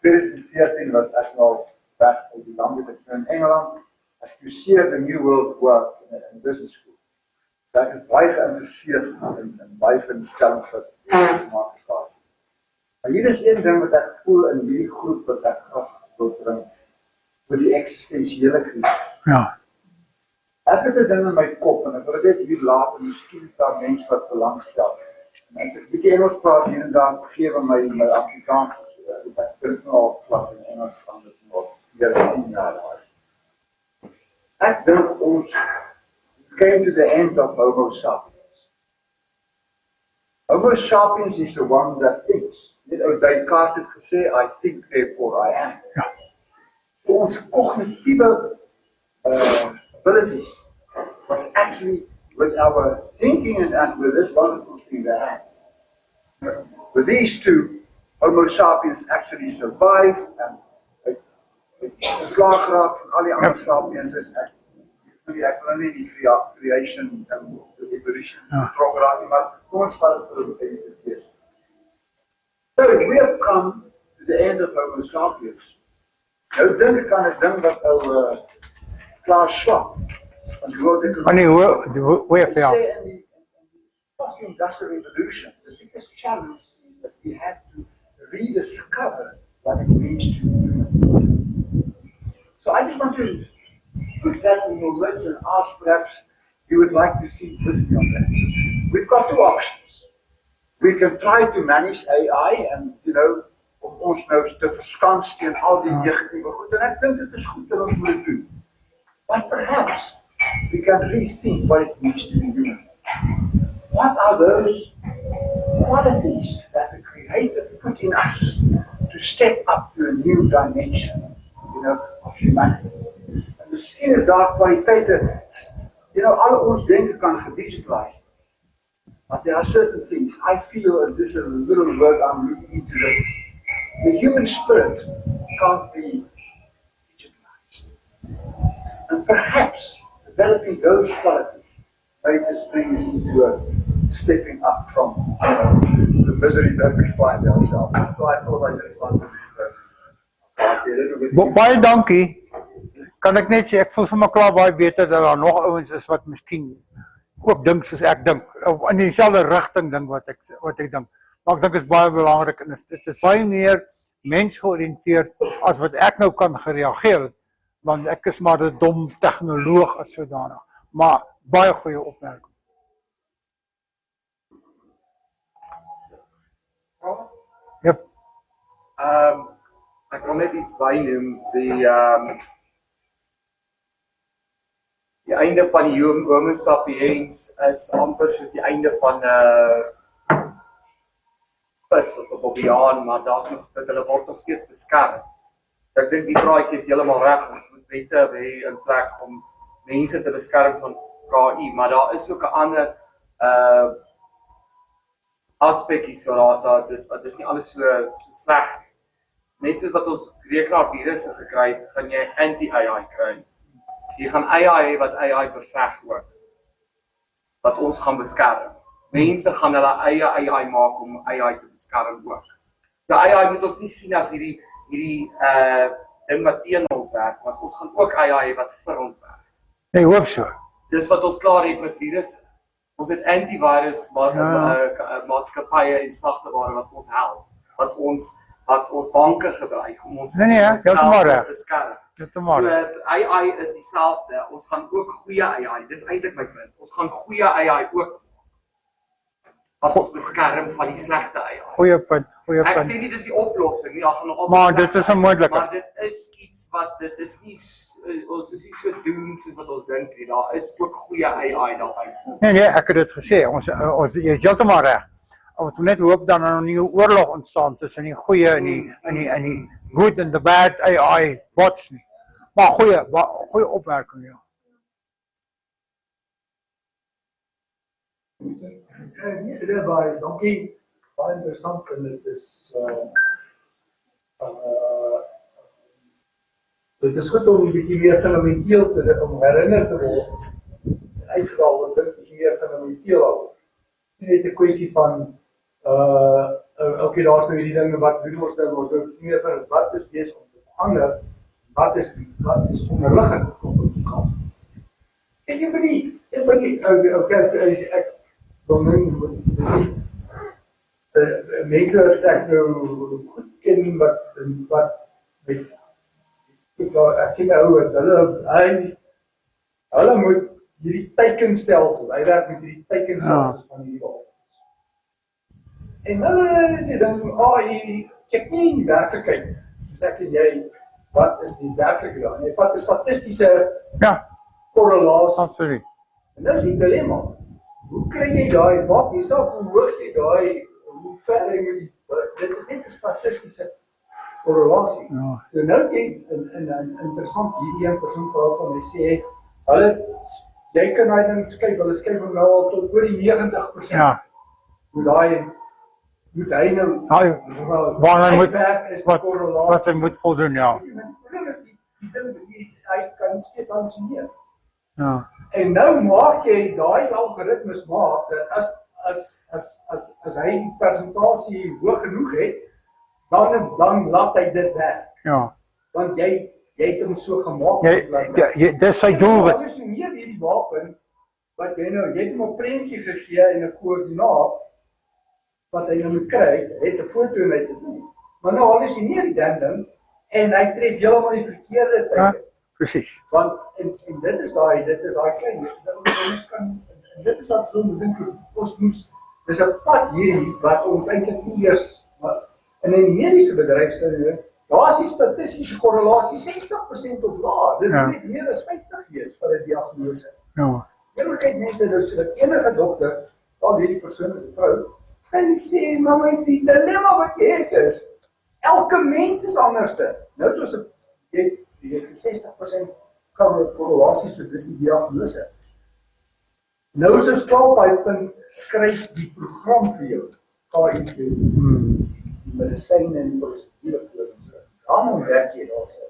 2014 was ek al weg op die land in Engeland. Ek studeer the New World Work in business school. Ek is baie geïnteresseerd in baie van die stellings wat gemaak is. Maar hier is een ding wat ek voel in hierdie groep wat ek graag wil bring, oor die eksistensiële krisis. Ja. Ek het 'n ding in my kop en ek wil dit hier laat en miskien is daar mense wat belangstel. En as ek 'n bietjie Engels praat hier en daar, vergewe my Afrikaans is, ek dink nou al vlak in Engels van dit nog 10 jaar was. Ek dink ons came to the end of Homo sapiens. Homo sapiens is the one that thinks. Net ou Descartes het gesê, I think, therefore I am. Ja. So ons kognitiewe abilities was actually with our thinking and with this wonderful thing that happened. With these two, Homo sapiens actually survived and geslaag geraak van al die ander sapiens is ek wil nie die creation en evolution betrokke raak nie, maar kom ons vat dit vir 'n bietjie. So we have come to the end of Homo sapiens. Nou dink ek aan 'n ding wat ou Klaas Schwab van die World Economic Hoe ja. say in the post-industrial revolution, the biggest challenge is that we have to rediscover what it means to be human. So I just want to put that in your words and ask perhaps you would like to see with me on that. We've got two options. We can try to manage AI and, om ons nou te verskans teen al die negatiewe goed. En ek dink dit is goed dat ons moet dit doen. But perhaps we can rethink what it means to be human. What are those qualities that the Creator put in us to step up to a new dimension, of humanity? En miskien is daar kwaliteite, al ons denke kan gedigitaliseer. But there are certain things I feel, and this is a little word I'm looking into, that the human spirit can't be digitalized. And perhaps developing those qualities may just bring us into a stepping up from the misery that we find ourselves. So I thought I just wanted to say a little bit. Baie dankie. Kan ek net sê, ek voel sommer klaar baie beter dat daar nog ouens is wat miskien ook dink soos ek dink, of in dieselfde rigting dink wat ek dink. Maar ek dink dit is baie belangrik en dit is baie meer mensgeoriënteerd as wat ek nou kan gereageer, want ek is maar 'n dom tegnoloog as sodanig. Maar baie goeie opmerking. Yep. Ek wil net iets bynoem, die einde van die Homo sapiens is amper soos die einde van 'n vis of 'n bobiaan, maar hulle word nog steeds beskerm. Ek dink die praatjie is heeltemal reg, ons moet wette hê in plek om mense te beskerm van KI, maar daar is ook 'n ander aspek hier, so dit is nie alles so sleg. Net soos wat ons rekenaarvirusse gekry het, gaan jy anti-AI kry. So jy gaan AI hê wat AI beveg ook, wat ons gaan beskerm. Mense gaan hulle eie AI maak om AI te beskerm ook. So AI moet ons nie sien as hierdie ding wat teen ons werk, want ons gaan ook AI hê wat vir ons werk. Nee, hoop so. Dis wat ons klaar het met virusse. Ons het antivirus maatskappye en slagteware wat ons help, wat ons banke gebruik om ons heeltemal reg. beskerm. Heeltemal reg. So AI is dieselfde. Ons gaan ook goeie AI. Dis eintlik my punt. Ons gaan goeie AI ook wat ons beskerm van die slegte AI. Goeie punt. Ek sê nie dis die oplossing nie, gaan nog Maar dit is 'n moontlikheid. Maar dit is iets wat dit is nie ons is nie so doomed soos wat ons dink nie. Daar is ook goeie AI daarby. Nee, ek het dit gesê. Ons jy is heeltemal reg. Ons moet net hoop dat daar 'n nuwe oorlog ontstaan tussen die goeie en die good and the bad AI bots nie. Maar goeie opmerking, ja. Nee, baie dankie. Baie interessant en dit is dit is goed om 'n bietjie meer fundamenteel om herinner te word en uitgedaal word 'n bietjie meer fundamenteel oor. Nie net 'n kwessie van okay, daar's nou hierdie dinge wat doen ons nou meer van wat is besig om te verander, wat is onderliggend om te gaan. En jy weet nie, ek wil noem mense wat ek nou goed ken, wat met, ek ken ou wat hulle moet hierdie teikenstelsel, hy werk met hierdie teikenstelsels van hierdie wapens. En hulle, die ding, AI, kyk nie in die werklikheid, soos ek en jy, wat is die werklikheid? Jy vat 'n statistiese korrelasie. Absoluut. En nou is die dilemma. Hoe kry jy daai, maak nie saak hoe hoog jy daai, hoe ver jy moet, dit is net 'n statistiese korrelasie. Ja. So nou jy, interessant, hierdie een persoon praat van, hy sê, jy kan daai ding skuif, hulle skuif hom nou al tot oor die 90%. Ja. Moet hy nou, Waar hy moet, uitwerk is die korrelasie. wat hy moet voldoen, ja. Die probleem is die ding, hy kan steeds hallusineer. Ja. En nou maak jy daai algoritmes maak dat as hy die persentasie hoog genoeg het, dan laat hy dit werk. Ja. Want jy het hom so gemaak. Dis sy doelwit. Hallusineer hierdie wapen wat jy het hom 'n prentjie gegee en 'n koördinaat wat hy nou moet kry, het 'n foto en hy het dit nie. Maar nou hallusineer die ding en hy tref heeltemal die verkeerde tyd. Presies. Want en dit is daai klein ons kan dit is wat so dink ons moes dis 'n pad hierdie wat ons eintlik nie eers in 'n mediese bedryfsstudie daar is die statistiese korrelasie 60% of laer. Dit moet meer as 50 wees vir 'n diagnose. Ja. Eerlikheid mense dat enige dokter, al hierdie persoon is 'n vrou, sy sê maar my die dilemma wat jy het is elke mens is anderste. Nou het ons jy het 60% korrelasie, so dis die diagnose. Nou is ons klaar by punt, skryf die program vir jou, KI, die medisyne en die prosedure vir ons. Dan werk jy daar sê.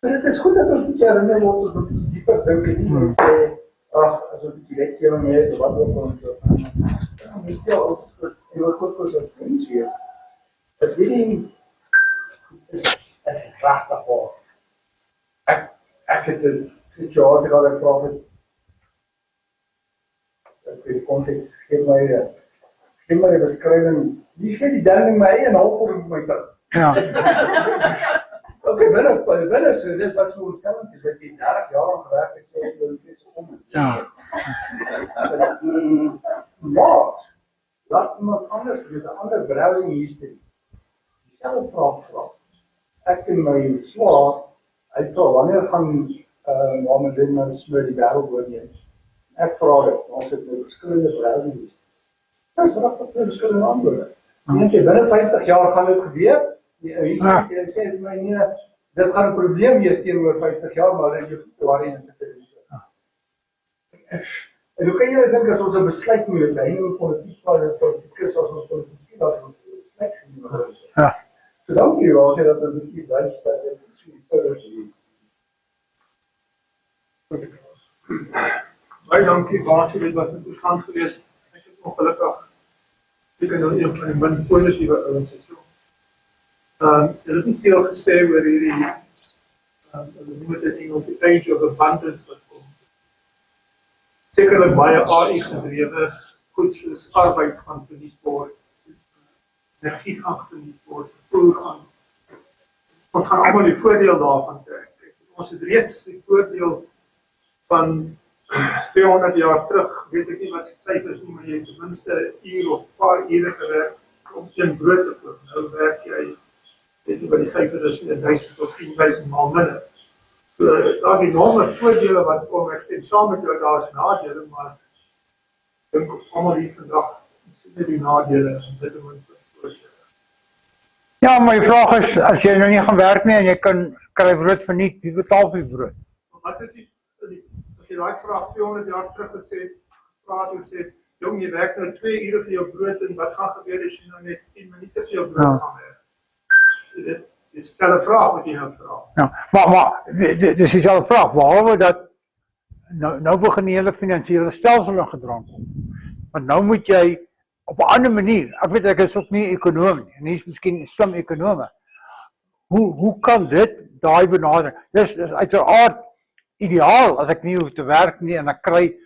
Maar dit is goed dat ons moet herinner word, ons moet bietjie dieper dink en nie sê, as ons bietjie wetgewing het, wat ook ons dan moet jy ook goed as mens wees. Dat hierdie is regtig waar. Ek het 'n situasie gehad, ek vra het, ek weet die konteks, gee my 'n beskrywing, wie gee die ding my eie navorsing vir my terug? Ja. Okay, binne so, dit wat so ontstellend is, dat jy 30 jaar aan gewerk het, sê jy wil iets kom. Ja. Maar, laat iemand anders met 'n ander browsing history dieselfde vraag vra. Ek en my swaar, hy vra wanneer gaan Mohammed bin Smith die wêreld oorneem? Ek vra dit, ons het nou verskillende browsing histories. Dis regtig verskillende antwoorde. Dink jy binne 50 jaar gaan dit gebeur? Hier sê my nee, dit gaan 'n probleem wees teenoor 50 jaar, maar in jou voete waarheen dit sit. En hoe kan jy dink as ons 'n besluit moet hê, hy moet politikus as ons politici as ons besluit neem. Ja. So dan moet jy wel sê dat dit nie wys dat dit so iets Baie dankie, Basie, dit was interessant geweest. Ek het ongelukkig ek nou een van die min positiewe ouens het so. Jy het nie veel gesê oor hierdie hulle noem dit in Engels die age of abundance wat kom. Sekerlik baie AI gedrewe goed soos arbeid gaan verniet word, energie gaan verniet word, vervoer gaan. Ons gaan almal die voordeel daarvan trek. Ons het reeds die voordeel van 200 jaar terug, weet ek nie wat se syfers nie, maar jy het ten minste 'n uur of 'n paar ure gewerk om een brood te koop. Nou werk jy, weet nie wat die syfer is, 1000 of 10.000 maal minder. So daar's enorme voordele wat kom, ek stem saam met jou, daar's nadele, maar ek dink almal hier vandag sien net die nadele en dit is voordele. Ja, maar die vraag is, as jy nou nie gaan werk nie en jy kan kry brood verniet, wie betaal vir die brood? Wat is as jy daai vraag 200 jaar terug praat en sê, jong, jy werk nou 2 ure vir jou brood en wat gaan gebeur as jy nou net 10 minute vir jou brood gaan werk? Dit is dieselfde vraag wat jy nou vra. Ja, maar dis dieselfde vraag, behalwe dat nou begin die hele finansiële stelsel in gedrang kom. Want nou moet jy op 'n ander manier, ek weet ek is ook nie ekonoom nie, en hier is miskien slim ekonome. Hoe kan dit daai benadering? Dis uiteraard ideaal as ek nie hoef te werk nie en ek kry,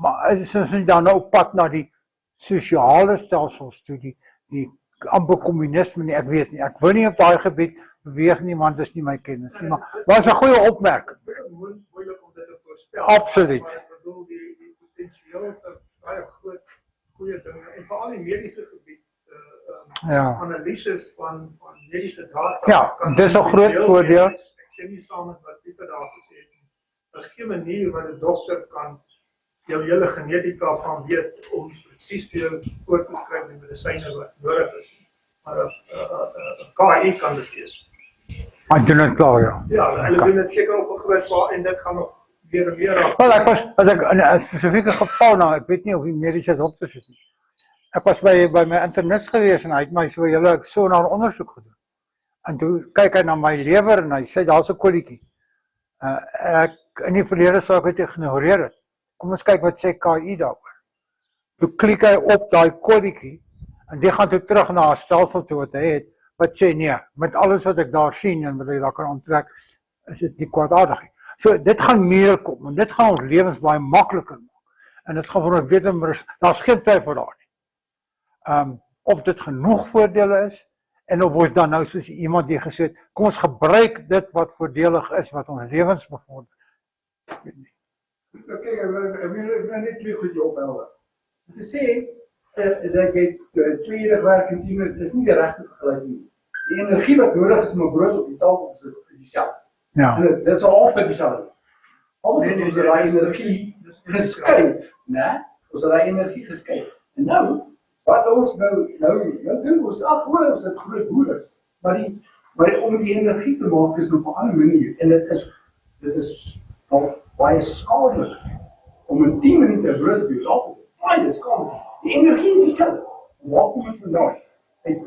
maar is ons nie dan nou op pad na die sosiale stelsels toe, die amper kommunisme nie, ek weet nie, ek wil nie op daai gebied beweeg nie, want dit is nie my kennis nie, maar was 'n goeie opmerking. Dit is moeilik om dit te voorspel. Absoluut. Maar ek bedoel die potensieel vir baie goeie dinge en veral die mediese gebied Ja, analises van mediese data. Ja, dis 'n groot voordeel. Ek stem nie saam met wat Pieter daar gesê het nie. Daar's geen manier wat 'n dokter kan jou hele genetika van weet om presies vir jou voor te skryf die medisyne wat nodig is. Maar 'n KI kan dit doen. maar doen dit klaar, ja. Ja, hulle doen dit seker op 'n groot skaal en dit gaan nog meer en meer af. Wel, as ek in 'n spesifieke geval nou, ek weet nie of die mediese dokters is nie. Ek was by my internis gewees en hy het my so 'n hele sonar ondersoek gedoen. En toe kyk hy na my lewer en hy sê daar's 'n kolletjie. Ek in die verlede sou ek dit ignoreer het. Kom ons kyk wat sê KI daaroor. Toe klik hy op daai kolletjie en dit gaan toe terug na 'n stelsel toe wat hy het wat sê nee, met alles wat ek daar sien en wat ek daar kan onttrek, is dit nie kwaadaardig nie. So dit gaan meer kom en dit gaan ons lewens baie makliker maak. En dit gaan vir ons weet, daar's geen twyfel daar nie. Of dit genoeg voordele is en of ons dan nou soos iemand die gesê het, kom ons gebruik dit wat voordelig is wat ons lewens bevorder. Ek weet nie. Kyk, ek wil net twee goed ophelder. Om te sê dat jy tweeënig werk en 10 minute, dis nie die regte vergelyking nie. Die energie wat nodig is om 'n brood op die tafel te sit, is dieselfde. Ja. En dit sal altyd dieselfde wees. Altyd is daai energie geskuif, né? Ons het daai energie geskuif. En nou, wat ons nou dink ons ons het groot boere, maar om die energie te maak is op 'n ander manier en dit is al baie skadelik om in 10 minute brood te doen. Baie skadelik. Die energie is dieselfde. Waar kom dit vandaan? Uit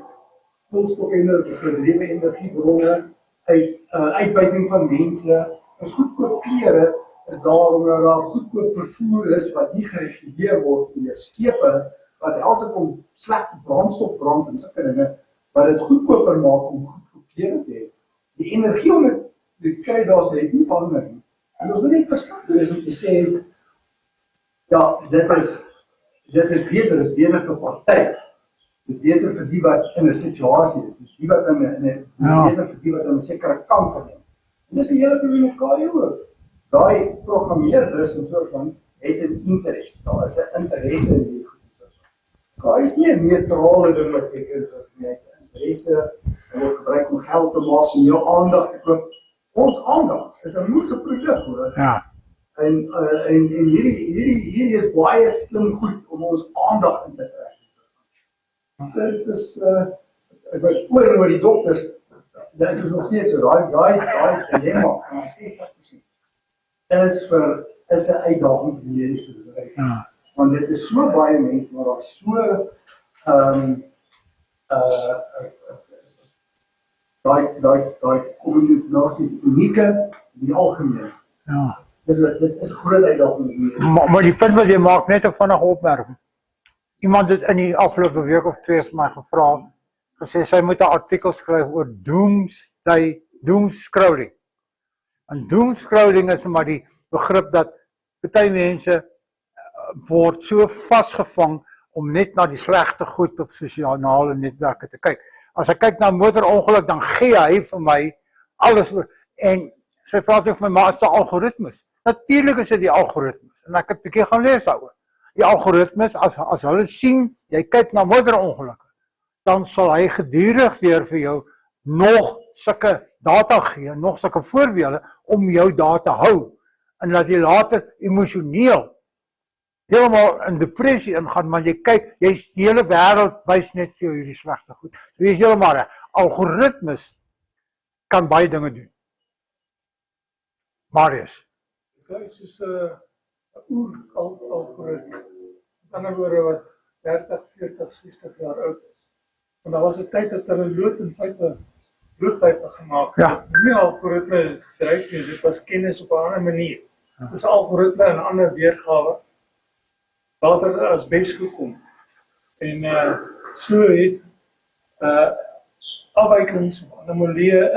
koolstof-energie, verdrewe energiebronne, uit uitbuiting van mense. Ons goedkoop klere is daar omdat daar goedkoop vervoer is wat nie gereguleer word deur skepe wat elke kom slegte brandstof brand en sulke dinge wat dit goedkoper maak om goedkoop klere te hê. Die energie om dit te kry daar sê ek nie verander nie. En ons moet net versigtig wees om te sê ja, dit is beter vir party. Dis beter vir die wat in 'n situasie is. Dis die wat beter vir die wat in 'n sekere kamp verneem. En dis 'n hele probleem met KI ook. Daai programmeerders en so van het 'n interesse. Daar is 'n interesse in die goed so. KI is nie 'n neutrale ding wat ek is of nie. Interesse word gebruik om geld te maak en jou aandag te koop. Ons aandag is 'n moeilike produk, hoor. Ja. En hierdie is baie slim goed om ons aandag in te trek. So dit is ek weet oor die dokters, dit is nog steeds so daai dilemma van 60% is 'n uitdaging vir die mediese bedryf. Ja. Want dit is so baie mense maar daar so daai kommunikasie unieke die algemeen. Ja. Dit is 'n groot uitdaging. Maar die punt wat jy maak, net 'n vinnige opmerking. Iemand het in die afgelope week of 2 vir my gevra, gesê sy moet 'n artikel skryf oor doomscrolling. En doomscrolling is maar die begrip dat party mense word so vasgevang om net na die slegte goed op sosiale netwerke te kyk. As ek kyk na 'n motorongeluk, dan gee hy vir my alles oor. En sy vra toe vir my, maar is dit algoritmes? Natuurlik is dit die algoritmes. En ek het 'n bietjie gaan lees daaroor. Die algoritmes, as hulle sien, jy kyk na motorongelukke, dan sal hy gedurig weer vir jou nog sulke data gee, nog sulke voorbeelde om jou daar te hou. En dat jy later emosioneel heeltemal in depressie ingaan, maar jy kyk, die hele wêreld wys net vir jou hierdie slegte goed. So jy is heeltemal reg. Algoritmes kan baie dinge doen. Marius. Dis soos 'n oer-algoritme. Met ander woorde wat 30, 40, 60 jaar oud is. Want daar was 'n tyd dat hulle loodpype gemaak het. Ja. Nie algoritme dryf nie, dit was kennis op 'n ander manier. Dis 'n algoritme en 'n ander weergawe. Later as bes gekom. En so het afwykings of anomalieë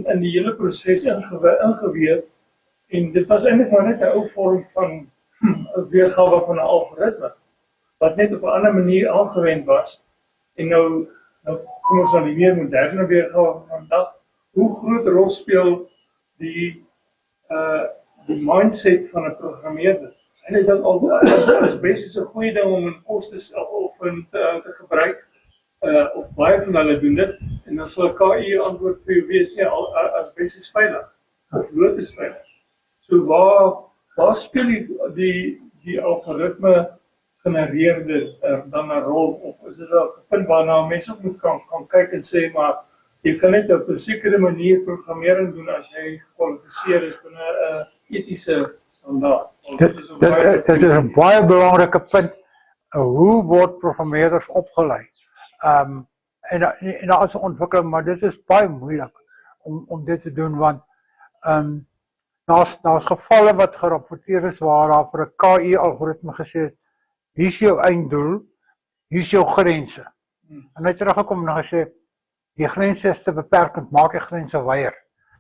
in die hele proses ingeweef. En dit was eintlik maar net 'n ou vorm van 'n weergawe van 'n algoritme. wat net op 'n ander manier aangewend was. En nou kom ons aan die meer moderne weergawe van vandag. Hoe groot rol speel die mindset van 'n programmeerder? Is eintlik dan al as best 'n goeie ding om in kostes of in te gebruik. Of baie van hulle doen dit, en dan sal 'n KI antwoord vir jou wees, ja, as best is veilig, of lood is veilig. So waar speel die algoritme genereerde dan 'n rol, of is dit 'n punt waarna mense ook moet kan kyk en sê, maar jy kan net op 'n sekere manier programmering doen as jy gekwalifiseer is binne 'n etiese standaard. Dit is 'n baie belangrike punt. Hoe word programmeerders opgelei? En daar is 'n ontwikkeling, maar dit is baie moeilik om dit te doen, want daar's gevalle wat gerapporteer is waar daar vir 'n KI-algoritme gesê het, hier's jou einddoel, hier's jou grense. En hy het teruggekom en gesê, die grense is te beperkend, maak die grense wyer.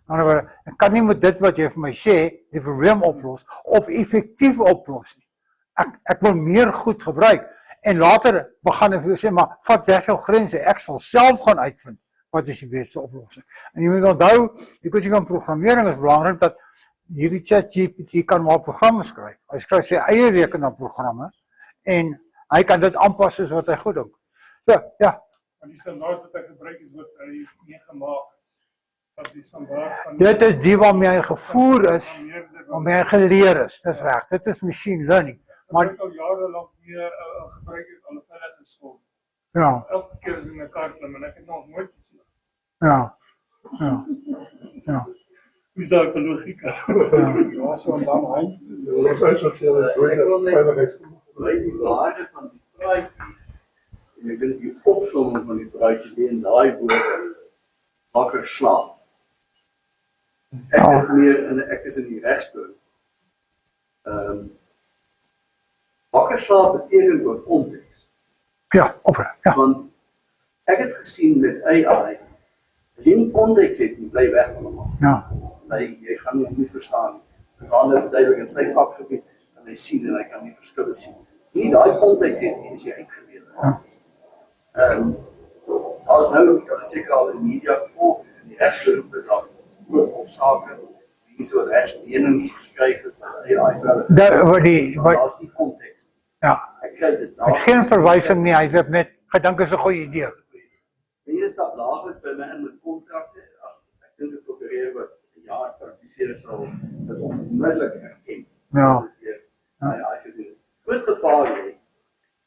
Aan die ander wyse, ek kan nie met dit wat jy vir my sê, die probleem oplos, of effektief oplos nie. Ek wil meer goed gebruik. En later begin ek vir jou sê, maar vat weg jou grense, ek sal self gaan uitvind wat is die beste oplossing. En jy moet onthou, die kwessie van programmering is belangrik, dat hierdie ChatGPT kan maar programme skryf. Hy skryf sy eie rekenaarprogramme, en hy kan dit aanpas soos wat hy goed dink. So, ja. Want die standaard wat hy gebruik is wat hy mee gemaak is. As die standaard van Dit is die waarmee hy gevoer is, waarmee hy geleer is, dis reg, dit is machine learning. Maar al jare lank meer gebruik het al 'n veilige skool. ja, Elke keer as ek in 'n kar klim en ek het nog nooit gesien. ja. Hoe is daar 'n logika? Ja, so en dan hy. Ons is wat sê dat Die waarde van die praatjie, en ek dink die opsomming van die praatjie lê in daai woorde, wakker slaap. Ek is in die regspunt. Wakker slaap beteken oor konteks. Ja, ja. Want ek het gesien met AI, as jy nie konteks het, jy bly weg van hom. Ja. Jy gaan hom nie verstaan. Hy gaan dit verduidelik in sy vakgebied, en hy sien en hy kan nie verskille sien. Nie daai konteks het nie, is jy uitgeleer. As nou, ek seker al in media gevolg, in die regsberoep bedrag, oor hofsaake, mense wat regsmenings geskryf het, AI wel. Daar's die konteks. Ja. Ek kry dit Het geen verwysing nie, hy het net gedink is 'n goeie idee. Die eerste stap laaglik by my in met kontrakte, ek dink 'n prokureur wat 'n jaar praktiseer sal dit onmiddellik erken. Ja. Ja, groot gevaar lê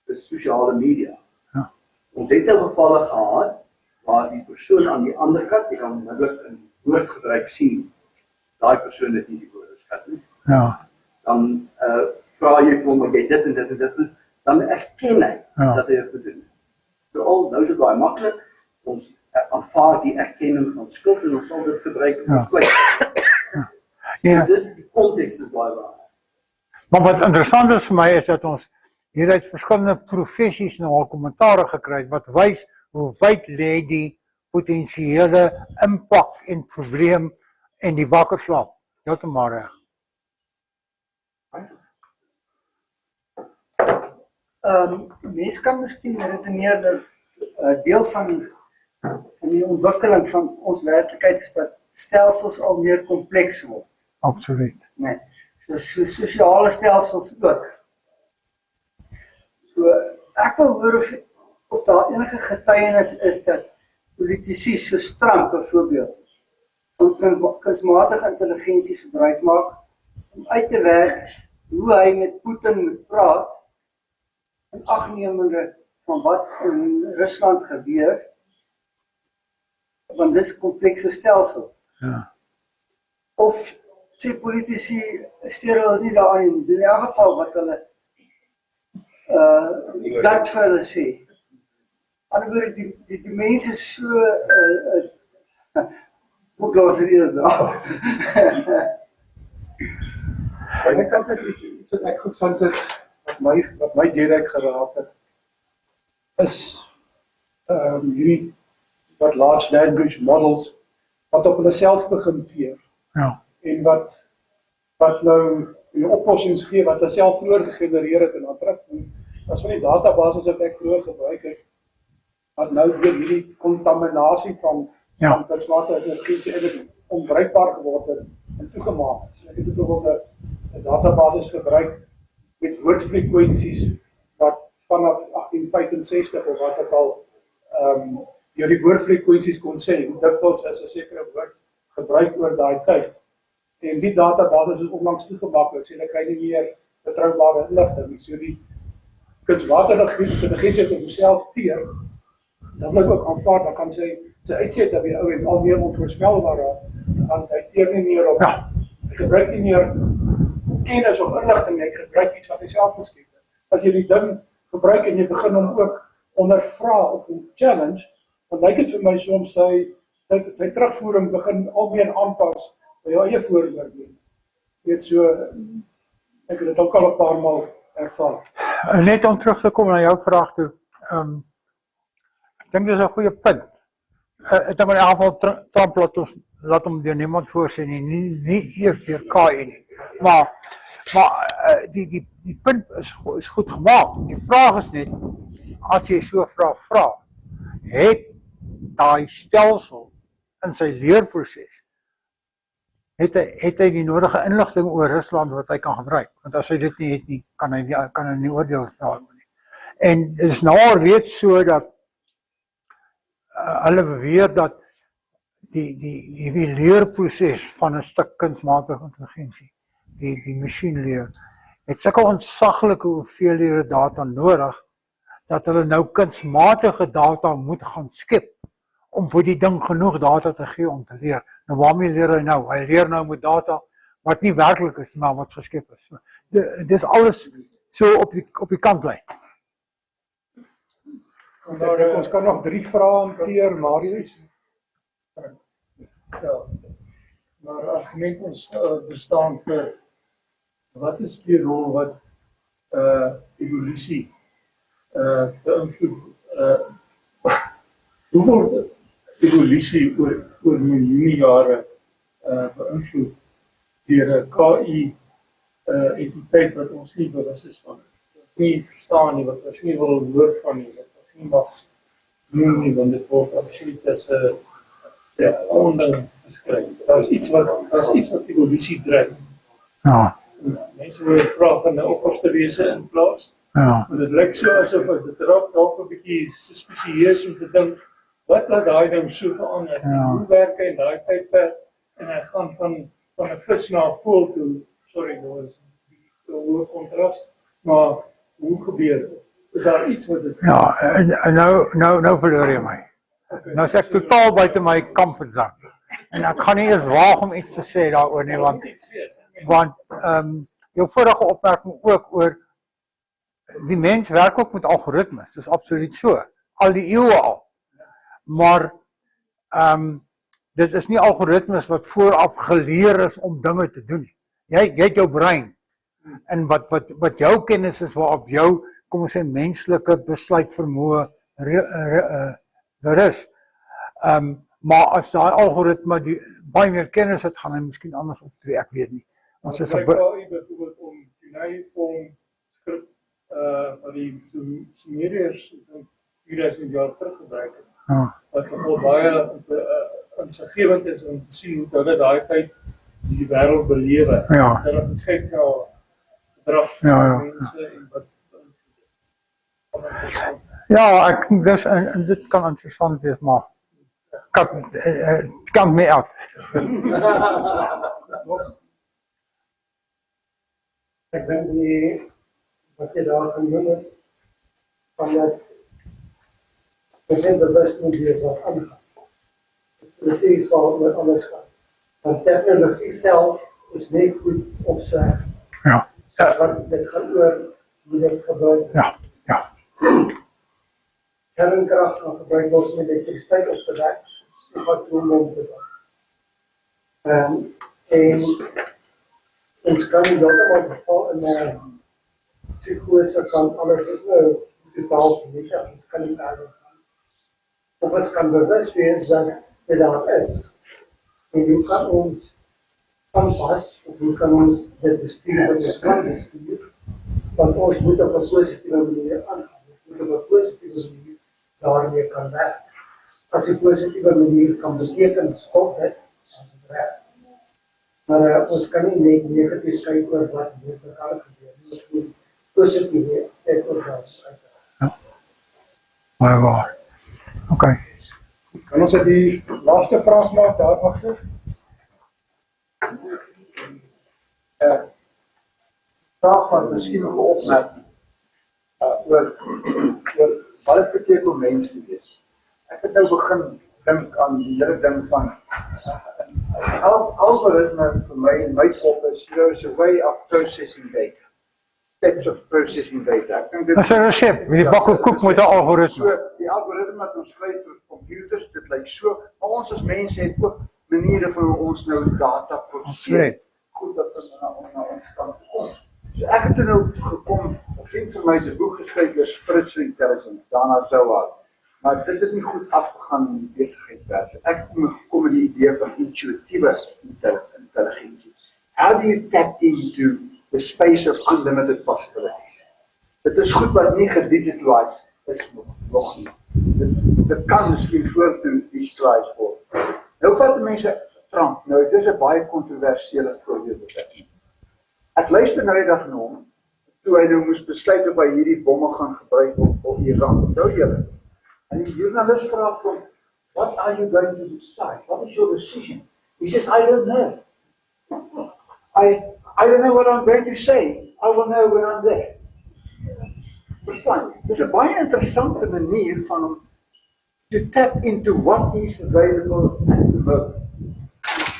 is sosiale media. Ja. Ons het nou gevalle gehad waar die persoon aan die ander kant, jy kan onmiddellik in woordgebruik sien, daai persoon het nie die woorde skat nie. Ja. Dan vra jy vir hom, jy dit en dit en dit, dan erken hy dat hy dit gedoen het. Nou is dit baie maklik, ons aanvaar die erkenning van skuld en ons sal dit gebruik om ons plek. Ja. Dis die konteks is baie belangrik. Maar wat interessant is vir my is dat ons hieruit verskillende professies nou al kommentare gekry het wat wys hoe wyd lê die potensiële impak en probleem en die wakker slaap. Heeltemal reg. Mens kan miskien redeneer dat deel van die ontwikkeling van ons werklikheid is dat stelsels al meer kompleks word. Absoluut. Nee, so sosiale stelsels ook. So ek wil hoor of daar enige getuienis is dat politici soos Trump byvoorbeeld ons kunsmatige intelligensie gebruik maak om uit te werk hoe hy met Putin moet praat en agnemende van wat in Rusland gebeur, want dis 'n komplekse stelsel. Ja. Of sê politici steur hulle nie daaraan nie, in elk geval wat hulle dat vir hulle sê. Anderwoorde, die mense is so hoe los het is daar? Ek dink dit is iets wat ek gevind het, wat my direk geraak het, is hierdie wat large language models wat op hulle self begin teer. Ja. En wat nou die oplossings gee wat hulle self vroeër gegenereer het en dan terug as van die databasis wat ek vroeër gebruik het, wat nou deur hierdie kontaminasie van kunsmatige intelligensie eintlik onbruikbaar geword het en toegemaak het. So ek het byvoorbeeld 'n databasis gebruik met woordfrekwensies wat vanaf 1865 of wat ook al jy die woordfrekwensies kon sê, hoe dikwels is 'n sekere woord gebruik oor daai tyd. En die databasis is onlangs toegemaak, so hulle kry nie meer betroubare inligting nie. So die kunsmatige intelligensie het homself teer, dan wil ek ook aanvaar, dan kan sy uitset dat die ou het al meer onvoorspelbaar raak, want hy teer nie meer op, hy gebruik nie meer kennis of inligting nie, hy gebruik iets wat hy self geskep het. As jy die ding gebruik en jy begin hom ook ondervra of hom challenge, dan lyk dit vir my soms sy terugvoering begin almeen aanpas by jou eie vooroordeel. Weet so, ek het dit ook al 'n paar maal ervaar. Net om terug te kom na jou vraag toe, ek dink dis 'n goeie punt. Ek dink in elk geval Trump laat hom deur niemand voorsien nie eers deur KI nie. Maar die punt is goed gemaak. Die vraag is net, as jy so vra, het daai stelsel in sy leerproses, het hy die nodige inligting oor Rusland wat hy kan gebruik. Want as hy dit nie het nie, kan hy nie oordeel daaroor nie. En dit is nou al reeds so dat hulle beweer dat die leerproses van 'n stuk kunsmatige intelligensie, die masjienleer, het sulke ontsaglike hoeveelhede data nodig, dat hulle nou kunsmatige data moet gaan skep, om vir die ding genoeg data te gee om te leer. Nou waarmee leer hy nou? Hy leer nou met data wat nie werklik is, maar wat geskep is. So, dis alles so op die kantlyn. Ons kan nog 3 vrae hanteer, Marius. Ja, maar argument ons bestaan vir wat is die rol wat evolusie beïnvloed, hoe word evolusie oor miljoene jare beïnvloed deur 'n KI entiteit wat ons nie bewus is van, wat ons nie verstaan nie, wat ons nie wil hoor van nie, wat ons nie mag noem nie, want dit word absoluut as 'n onding beskryf. Daar is iets wat evolusie dryf. Ja. Mense wil vra van 'n opperste wese in plaas. Ja. En dit lyk so asof dit raak dalk 'n bietjie suspisieus om te dink, wat laat daai ding so verander? Hoe werk hy in daai tydperk? En hy gaan van 'n vis na 'n voël toe. Sorry, dit was 'n hoë kontras, maar hoe gebeur dit? Is daar iets wat dit... Ja, en nou verloor jy my. Okay, Nou is ek totaal buite my comfortzone. En ek gaan nie eens waag om iets te sê daaroor nie, want jou vorige opmerking ook oor die mens werk ook met algoritmes, dis absoluut so, al die eeue al. Maar dit is nie algoritmes wat vooraf geleer is om dinge te doen nie. Jy het jou brein, en wat jou kennis is waarop jou, kom ons sê, menslike besluitvermoë berus. Maar as daai algoritme baie meer kennis het, gaan hy miskien anders optree, ek weet nie. Ons is byvoorbeeld om cuneiform skrip wat die Sumeriërs 4000 jaar terug gebruik het. Wat nogal baie insiggewend is om te sien hoe hulle daai tyd die wêreld belewe. Hulle het gekyk na gedrag van mense en wat ek dink dis en dit kan interessant wees, maar kan me uit. Ek dink wat jy daar genoem het, van dat ons in bewust moet wees wat aangaan. Presies waar het anders gaan. Want technologie self is nie goed of sleg. Dit gaan oor hoe dit gebruik. Kernkrag gaan gebruik word om elektrisiteit op te wek, en wat doen om te doen. En ons kan nie heeltemal geval in 'n psigose kan alles is nou totaal vernietig, ons kan nie verder gaan. Of ons kan bewus wees dat dit daar is. En hoe kan ons aanpas, of hoe kan ons dit bestuur wat ons kan bestuur, Want ons moet op 'n positiewe manier aangaan. Ons moet op 'n positiewe manier daarmee kan werk. As die positiewe manier kan beteken stop dit, as dit reg. Maar ons kan nie net negatief kyk oor wat hier verkeerd gebeur nie. Ons moet positief kyk oor wat. Baie waar. OK. Kan ons die laaste vraag maak daar agter? Vraag wat miskien nog 'n opmerking oor wat dit beteken om mens te wees. Ek het nou begin dink aan die hele ding van algoritme vir my in my kop is is a way of processing data. Steps of processing data. Ek dink dit Dis 'n resep. Die bakkie koek met 'n algoritme. So, die algoritme wat ons skryf vir computers, dit lyk so. Maar ons as mense het ook maniere van hoe ons nou data prosesseer. Goed dat ons na ons kant kom. So ek het nou gekom, 'n vriend van my het 'n boek geskryf oor spiritual intelligence, daarna sou haar. Maar dit het nie goed afgegaan in die besigheidswêreld. Ek het gekom met die idee van intuïtiewe intelligensie. How do you tap into the space of unlimited possibilities? Dit is goed wat nie gedigitaliseer is nog nie. Dit kan miskien vorentoe digitaliseer word. Nou vat die mense Trump. Nou dit is 'n baie kontroversiële voorbeeld wat ek. Ek luister nou die dag na hom toe hy nou moes besluit of hy hierdie bomme gaan gebruik op Iran. Onthou julle? En die journalist vra vir hom, "What are you going to decide? What is your decision?" He says, "I don't know. I don't know what I'm going to say. I will know when I'm there." Verstaan? Dis 'n baie interessante manier van hom to tap into what is available at the moment.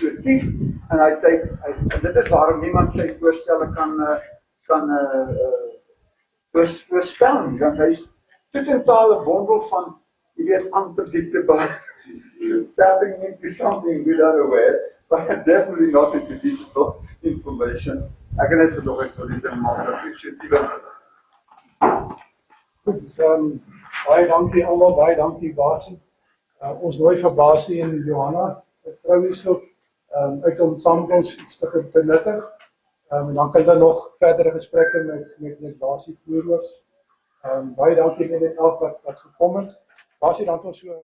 Intuïtief, en en dit is waarom niemand sy voorstelle kan voorspel nie, want hy is totaal 'n bondel van, jy weet, unpredictable, tapping into something we are aware, but definitely not into digital information. Ek het net gedog ek wil dit maak dat intuïtiewe. Goed, baie dankie almal, baie dankie Basie. Ons nooi vir Basie en Johanna, sy vrou hierso, uit om saam met ons iets te benuttig. En dan kan hulle nog verdere gesprekke met Basie voer ook. Baie dankie aan net elk wat gekom het. Basie, dan ons so